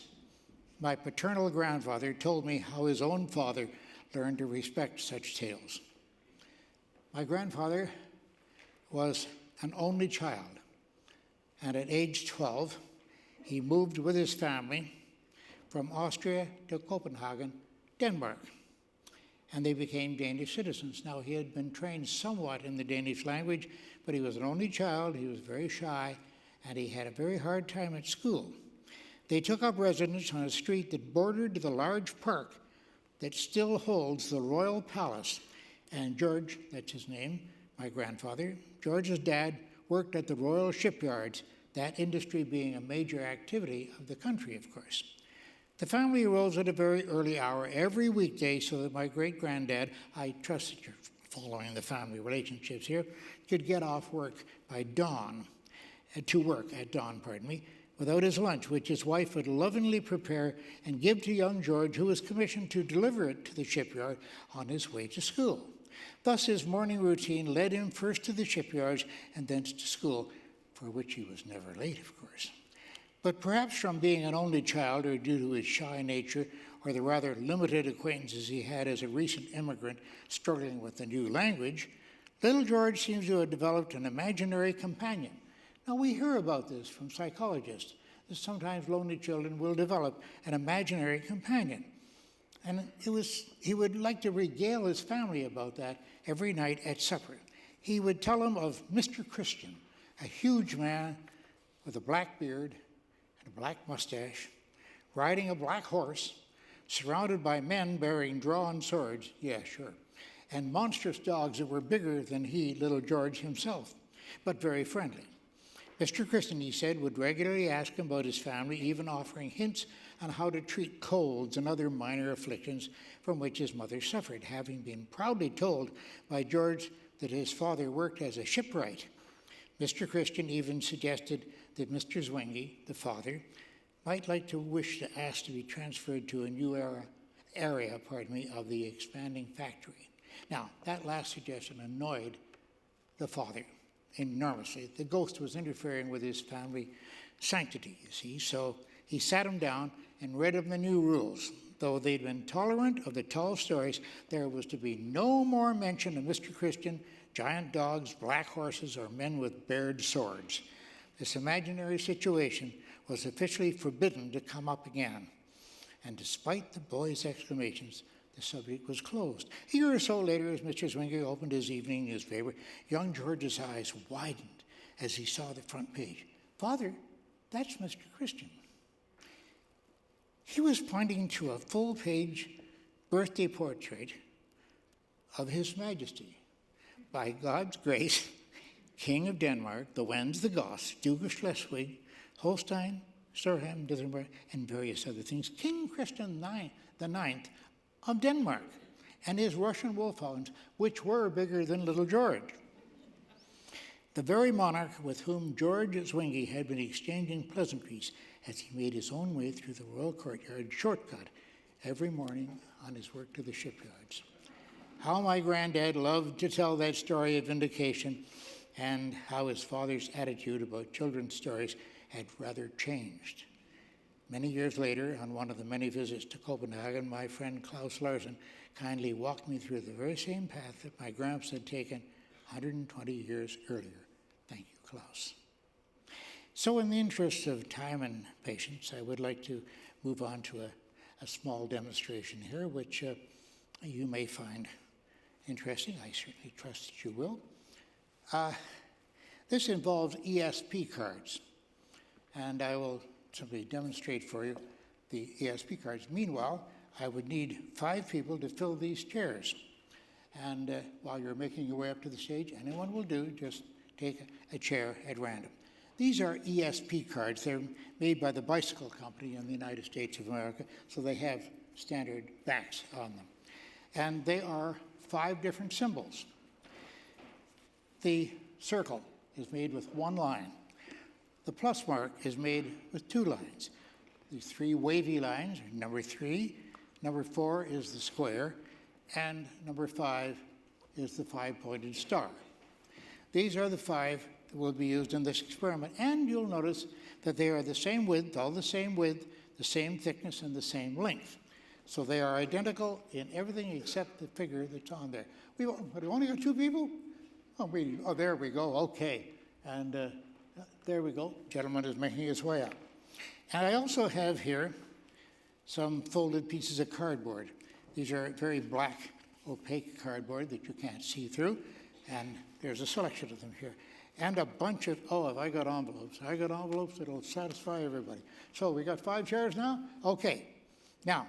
my paternal grandfather told me how his own father learned to respect such tales. My grandfather was an only child, and at age 12, he moved with his family from Austria to Copenhagen, Denmark, and they became Danish citizens. Now, he had been trained somewhat in the Danish language, but he was an only child, he was very shy, and he had a very hard time at school. They took up residence on a street that bordered the large park that still holds the Royal Palace, and George, that's his name, my grandfather, George's dad worked at the Royal Shipyards, that industry being a major activity of the country, of course. The family arose at a very early hour every weekday so that my great-granddad, I trust that you're following the family relationships here, could get off work by dawn, without his lunch, which his wife would lovingly prepare and give to young George, who was commissioned to deliver it to the shipyard on his way to school. Thus, his morning routine led him first to the shipyards and thence to school, for which he was never late, of course. But perhaps from being an only child, or due to his shy nature, or the rather limited acquaintances he had as a recent immigrant struggling with the new language, little George seems to have developed an imaginary companion. Now, we hear about this from psychologists, that sometimes lonely children will develop an imaginary companion. And he would like to regale his family about that every night at supper. He would tell them of Mr. Christian, a huge man with a black beard and a black mustache, riding a black horse, surrounded by men bearing drawn swords, yeah, sure, and monstrous dogs that were bigger than he, little George himself, but very friendly. Mr. Christian, he said, would regularly ask him about his family, even offering hints on how to treat colds and other minor afflictions from which his mother suffered, having been proudly told by George that his father worked as a shipwright. Mr. Christian even suggested that Mr. Zwingli, the father, might like to wish to ask to be transferred to a new area of the expanding factory. Now, that last suggestion annoyed the father enormously. The ghost was interfering with his family sanctity, you see, so he sat him down and read him the new rules. Though they'd been tolerant of the tall stories, there was to be no more mention of Mr. Christian, giant dogs, black horses, or men with bared swords. This imaginary situation was officially forbidden to come up again. And despite the boy's exclamations, the subject was closed. A year or so later, as Mr. Zwingli opened his evening newspaper, young George's eyes widened as he saw the front page. "Father, that's Mr. Christian." He was pointing to a full-page birthday portrait of His Majesty, by God's grace, King of Denmark, the Wends, the Goths, Duke of Schleswig, Holstein, Sturham, Dithenberg, and various other things, King Christian the Ninth of Denmark, and his Russian wolfhounds, which were bigger than little George. The very monarch with whom George Zwingli had been exchanging pleasantries as he made his own way through the royal courtyard shortcut every morning on his work to the shipyards. How my granddad loved to tell that story of vindication, and how his father's attitude about children's stories had rather changed. Many years later, on one of the many visits to Copenhagen, my friend Klaus Larsen kindly walked me through the very same path that my gramps had taken 120 years earlier. Thank you, Klaus. So in the interest of time and patience, I would like to move on to a small demonstration here, which you may find interesting. I certainly trust that you will. This involves ESP cards, and I will simply demonstrate for you the ESP cards. Meanwhile, I would need 5 people to fill these chairs. And while you're making your way up to the stage, anyone will do, just take a chair at random. These are ESP cards. They're made by the bicycle company in the United States of America, so they have standard backs on them. And they are 5 different symbols. The circle is made with 1 line. The plus mark is made with 2 lines. These 3 wavy lines are number 3, number 4 is the square, and number 5 is the 5-pointed star. These are the 5 that will be used in this experiment, and you'll notice that they are the same width, all the same width, the same thickness, and the same length. So they are identical in everything except the figure that's on there. We've only got 2 people? Oh, there we go, okay. And there we go, gentleman is making his way up. And I also have here some folded pieces of cardboard. These are very black, opaque cardboard that you can't see through, and there's a selection of them here. And a bunch of, oh, have I got envelopes? I got envelopes that'll satisfy everybody. So we got 5 chairs now? Okay. Now,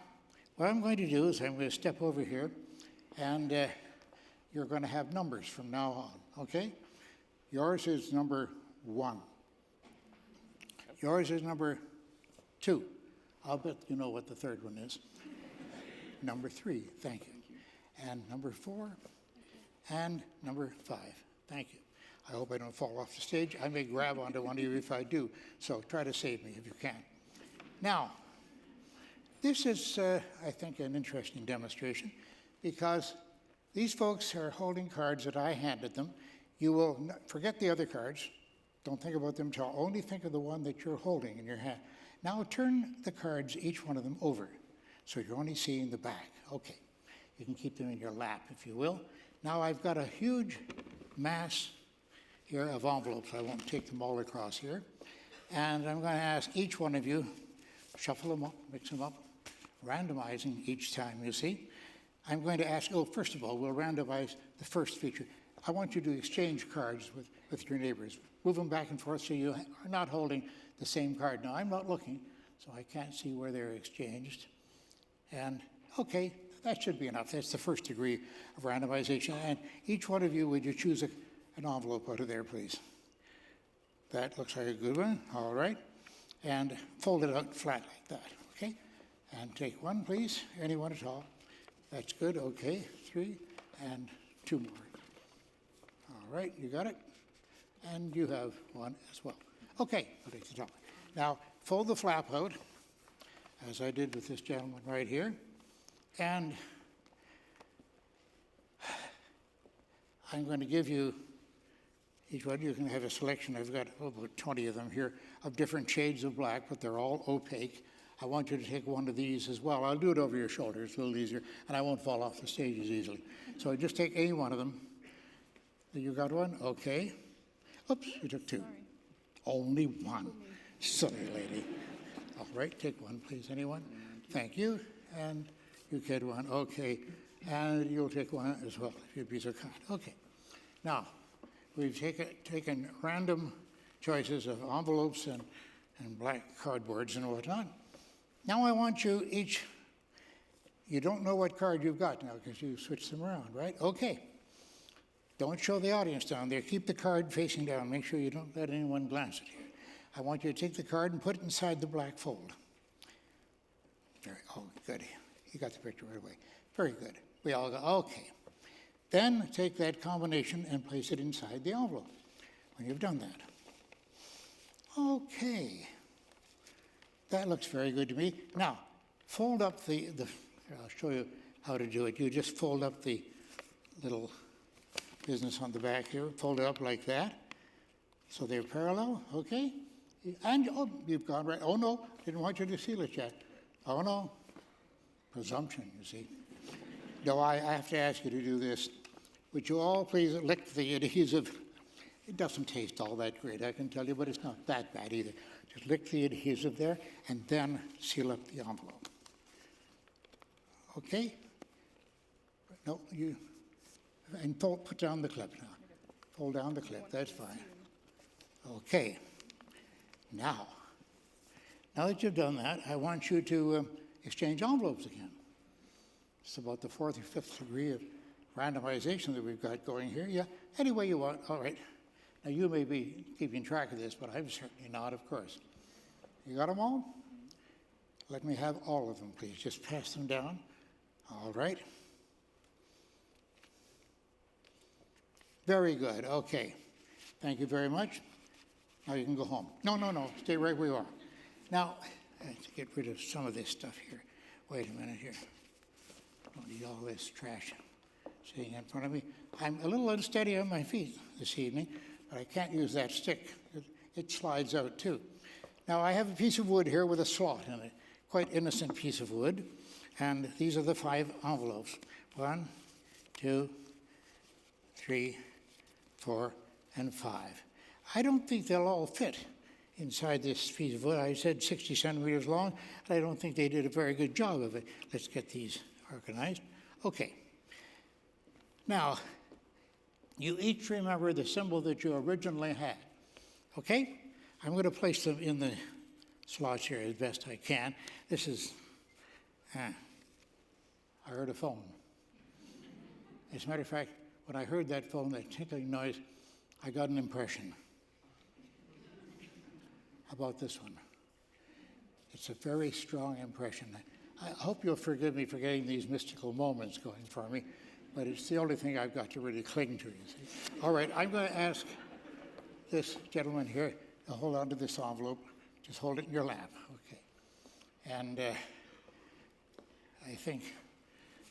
what I'm going to do is I'm going to step over here, and you're going to have numbers from now on, okay? Yours is number 1. Yours is number 2. I'll bet you know what the third one is. Number 3, thank you. And number 4, and number 5, thank you. I hope I don't fall off the stage. I may grab onto one of you if I do, so try to save me if you can. Now, this is, I think, an interesting demonstration because these folks are holding cards that I handed them. You will forget the other cards. Don't think about them at all. Only think of the one that you're holding in your hand. Now turn the cards, each one of them, over, so you're only seeing the back. Okay. You can keep them in your lap, if you will. Now I've got a huge mass here of envelopes. I won't take them all across here. And I'm going to ask each one of you, shuffle them up, mix them up, randomizing each time, you see. I'm going to ask, first of all, we'll randomize the first feature. I want you to exchange cards with your neighbors. Move them back and forth so you are not holding the same card. Now, I'm not looking, so I can't see where they're exchanged. And, okay, that should be enough. That's the first degree of randomization. And each one of you, would you choose an envelope out of there, please? That looks like a good one. All right. And fold it out flat like that, okay? And take one, please. Anyone at all. That's good. Okay. 3 and 2 more. All right. You got it? And you have one as well. Okay. I'll take the top. Now, fold the flap out, as I did with this gentleman right here. And I'm going to give you, each one you can have a selection. I've got about 20 of them here of different shades of black, but they're all opaque. I want you to take one of these as well. I'll do it over your shoulder. It's a little easier, and I won't fall off the stage as easily. So just take any one of them. You got one? Okay. Oops, you took 2. Sorry. Only 1. Silly lady. All right, take one, please. Anyone? Thank you. And you get one. Okay. And you'll take one as well, if you'd be so kind. Okay. Now, we've taken random choices of envelopes and black cardboards and whatnot. Now I want you each, you don't know what card you've got now because you switched them around, right? Okay. Don't show the audience down there. Keep the card facing down. Make sure you don't let anyone glance at you. I want you to take the card and put it inside the black fold. Oh, good. You got the picture right away. Very good. We all go, okay. Then take that combination and place it inside the envelope when you've done that. Okay. That looks very good to me. Now, fold up I'll show you how to do it. You just fold up the little business on the back here. Fold it up like that. So they're parallel, okay? And, oh, you've gone right. Oh, no, didn't want you to seal it yet. Oh, no. Presumption, you see. No, I have to ask you to do this. Would you all please lick the adhesive? It doesn't taste all that great, I can tell you, but it's not that bad either. Just lick the adhesive there and then seal up the envelope. Okay? No, you, and put down the clip now. Pull down the clip, that's fine. Okay. Now that you've done that, I want you to exchange envelopes again. It's about the fourth or fifth degree of randomization that we've got going here. Yeah, any way you want. All right. Now, you may be keeping track of this, but I'm certainly not, of course. You got them all? Let me have all of them, please. Just pass them down. All right. Very good. Okay. Thank you very much. Now you can go home. No. Stay right where you are. Now, I have to get rid of some of this stuff here. Wait a minute here. Don't need all this trash sitting in front of me. I'm a little unsteady on my feet this evening, but I can't use that stick. It slides out, too. Now, I have a piece of wood here with a slot in it. Quite innocent piece of wood. And these are the 5 envelopes. 1, 2, 3, 4, and 5. I don't think they'll all fit inside this piece of wood. I said 60 centimeters long, and I don't think they did a very good job of it. Let's get these organized. Okay. Now, you each remember the symbol that you originally had. Okay? I'm going to place them in the slots here as best I can. This is, I heard a phone. As a matter of fact, when I heard that phone, that tinkling noise, I got an impression about this one. It's a very strong impression. I hope you'll forgive me for getting these mystical moments going for me, but it's the only thing I've got to really cling to, you see. All right, I'm going to ask this gentleman here to hold on to this envelope. Just hold it in your lap, okay. And I think,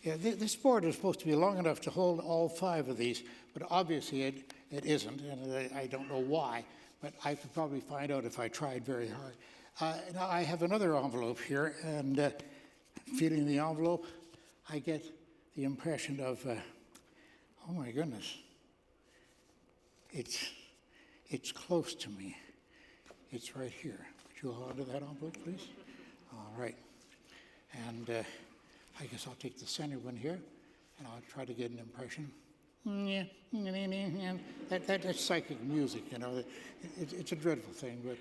yeah, this board is supposed to be long enough to hold all 5 of these, but obviously it isn't, and I don't know why, but I could probably find out if I tried very hard. Now, I have another envelope here, and feeling the envelope, I get the impression of, oh my goodness, it's close to me. It's right here. Would you hold on to that envelope, please? All right. And I guess I'll take the center one here, and I'll try to get an impression. That's psychic music, you know. It's a dreadful thing, but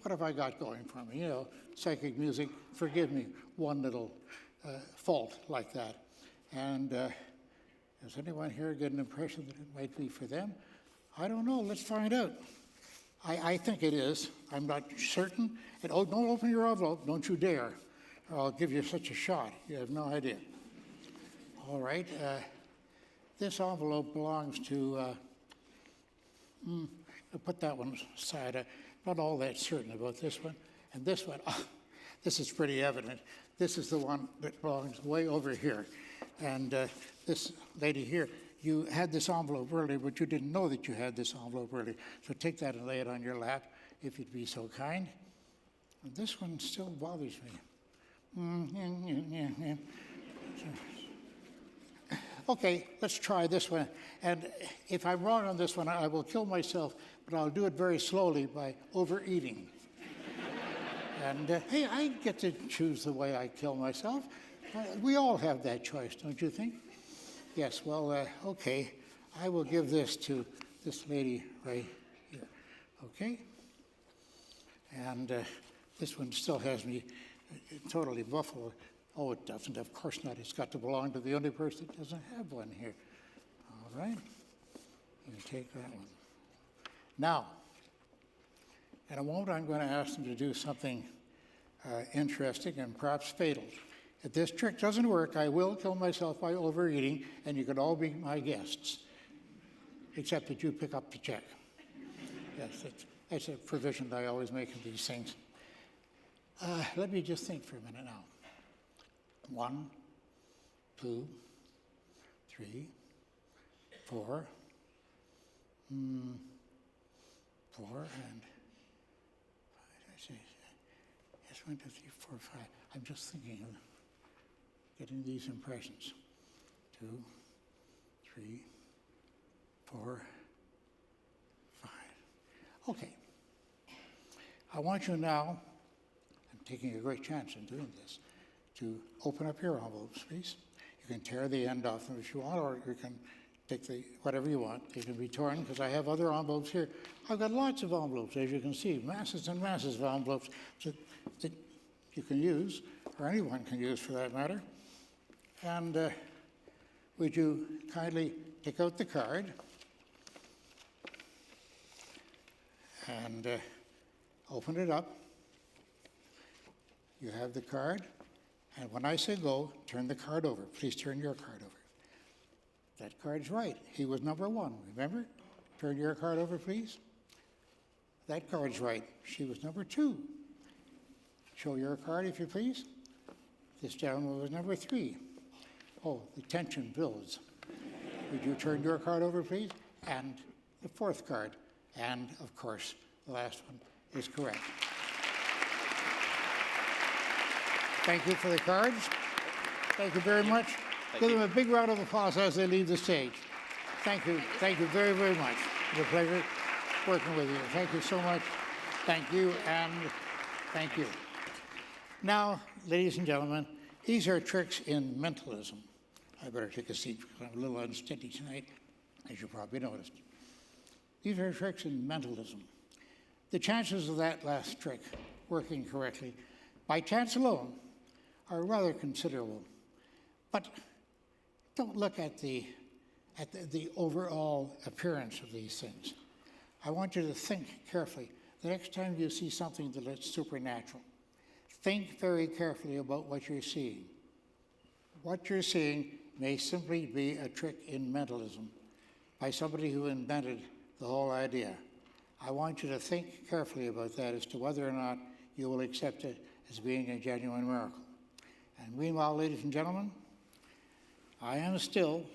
what have I got going for me? You know, psychic music, forgive me, one little fault like that. And does anyone here get an impression that it might be for them? I don't know. Let's find out. I think it is. I'm not certain. And, oh, don't open your envelope. Don't you dare, or I'll give you such a shot. You have no idea. All right. This envelope belongs to, I'll put that one aside. I'm not all that certain about this one. And this one, this is pretty evident. This is the one that belongs way over here. And this lady here, you had this envelope earlier, but you didn't know that you had this envelope earlier. So take that and lay it on your lap, if you'd be so kind. And this one still bothers me. Okay, let's try this one. And if I'm wrong on this one, I will kill myself, but I'll do it very slowly by overeating. And hey, I get to choose the way I kill myself. We all have that choice, don't you think? Yes, well, okay. I will give this to this lady right here, okay? And this one still has me totally buffled. Oh, it doesn't. Of course not. It's got to belong to the only person that doesn't have one here. All right. You take that one. Now, in a moment, I'm going to ask them to do something interesting and perhaps fatal. If this trick doesn't work, I will kill myself by overeating, and you can all be my guests, except that you pick up the check. Yes, that's a provision that I always make in these things. Let me just think for a minute now. 1, 2, 3, 4, 4 and Yes, 1, 2, 3, 4, 5. I'm just thinking of getting these impressions. 2, 3, 4, 5. Okay. I want you now, I'm taking a great chance in doing this, to open up your envelopes, please. You can tear the end off them if you want, or you can take whatever you want. They can be torn, because I have other envelopes here. I've got lots of envelopes, as you can see, masses and masses of envelopes that you can use, or anyone can use for that matter. And would you kindly take out the card and open it up. You have the card, and when I say go, turn the card over. Please turn your card over. That card's right. He was number 1, remember? Turn your card over, please. That card's right. She was number 2. Show your card, if you please. This gentleman was number 3. Oh, the tension builds. Would you turn your card over, please? And the 4th card. And, of course, the last one is correct. Thank you for the cards. Thank you very much. Give them a big round of applause as they leave the stage. Thank you. Thank you very, very much. It's a pleasure working with you. Thank you so much. Thank you, and thank you. Now, ladies and gentlemen, these are tricks in mentalism. I better take a seat because I'm a little unsteady tonight, as you probably noticed. These are tricks in mentalism. The chances of that last trick working correctly, by chance alone, are rather considerable. But don't look at the overall appearance of these things. I want you to think carefully. The next time you see something that looks supernatural, think very carefully about what you're seeing. What you're seeing may simply be a trick in mentalism by somebody who invented the whole idea. I want you to think carefully about that as to whether or not you will accept it as being a genuine miracle. And meanwhile, ladies and gentlemen, I am still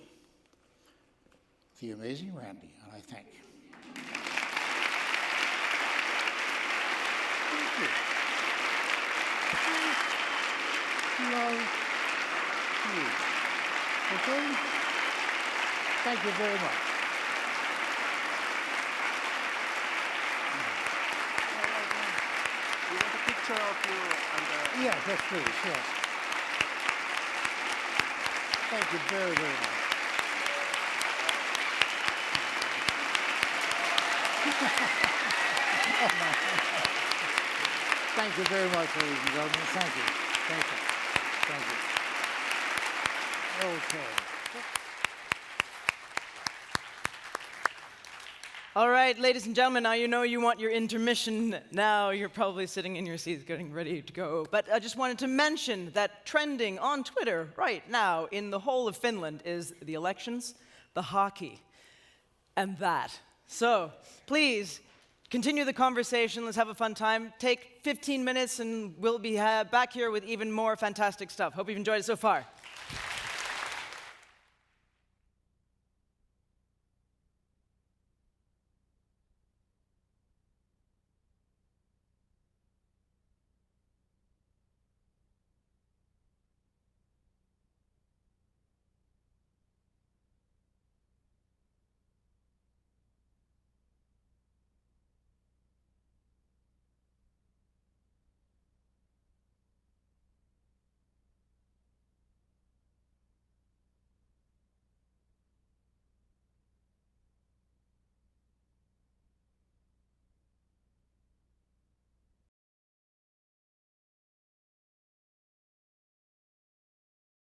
the amazing Randy, and I thank you. Thank you. Love you. Okay? Thank you very much. You want a picture of you and Yes, yes, please, yes. Thank you very, very much. Thank you very much, ladies and gentlemen. Thank you. Thank you. Thank you. Okay. All right, ladies and gentlemen, now you know you want your intermission. Now you're probably sitting in your seats getting ready to go. But I just wanted to mention that trending on Twitter right now in the whole of Finland is the elections, the hockey, and that. So please continue the conversation. Let's have a fun time. Take 15 minutes and we'll be back here with even more fantastic stuff. Hope you've enjoyed it so far.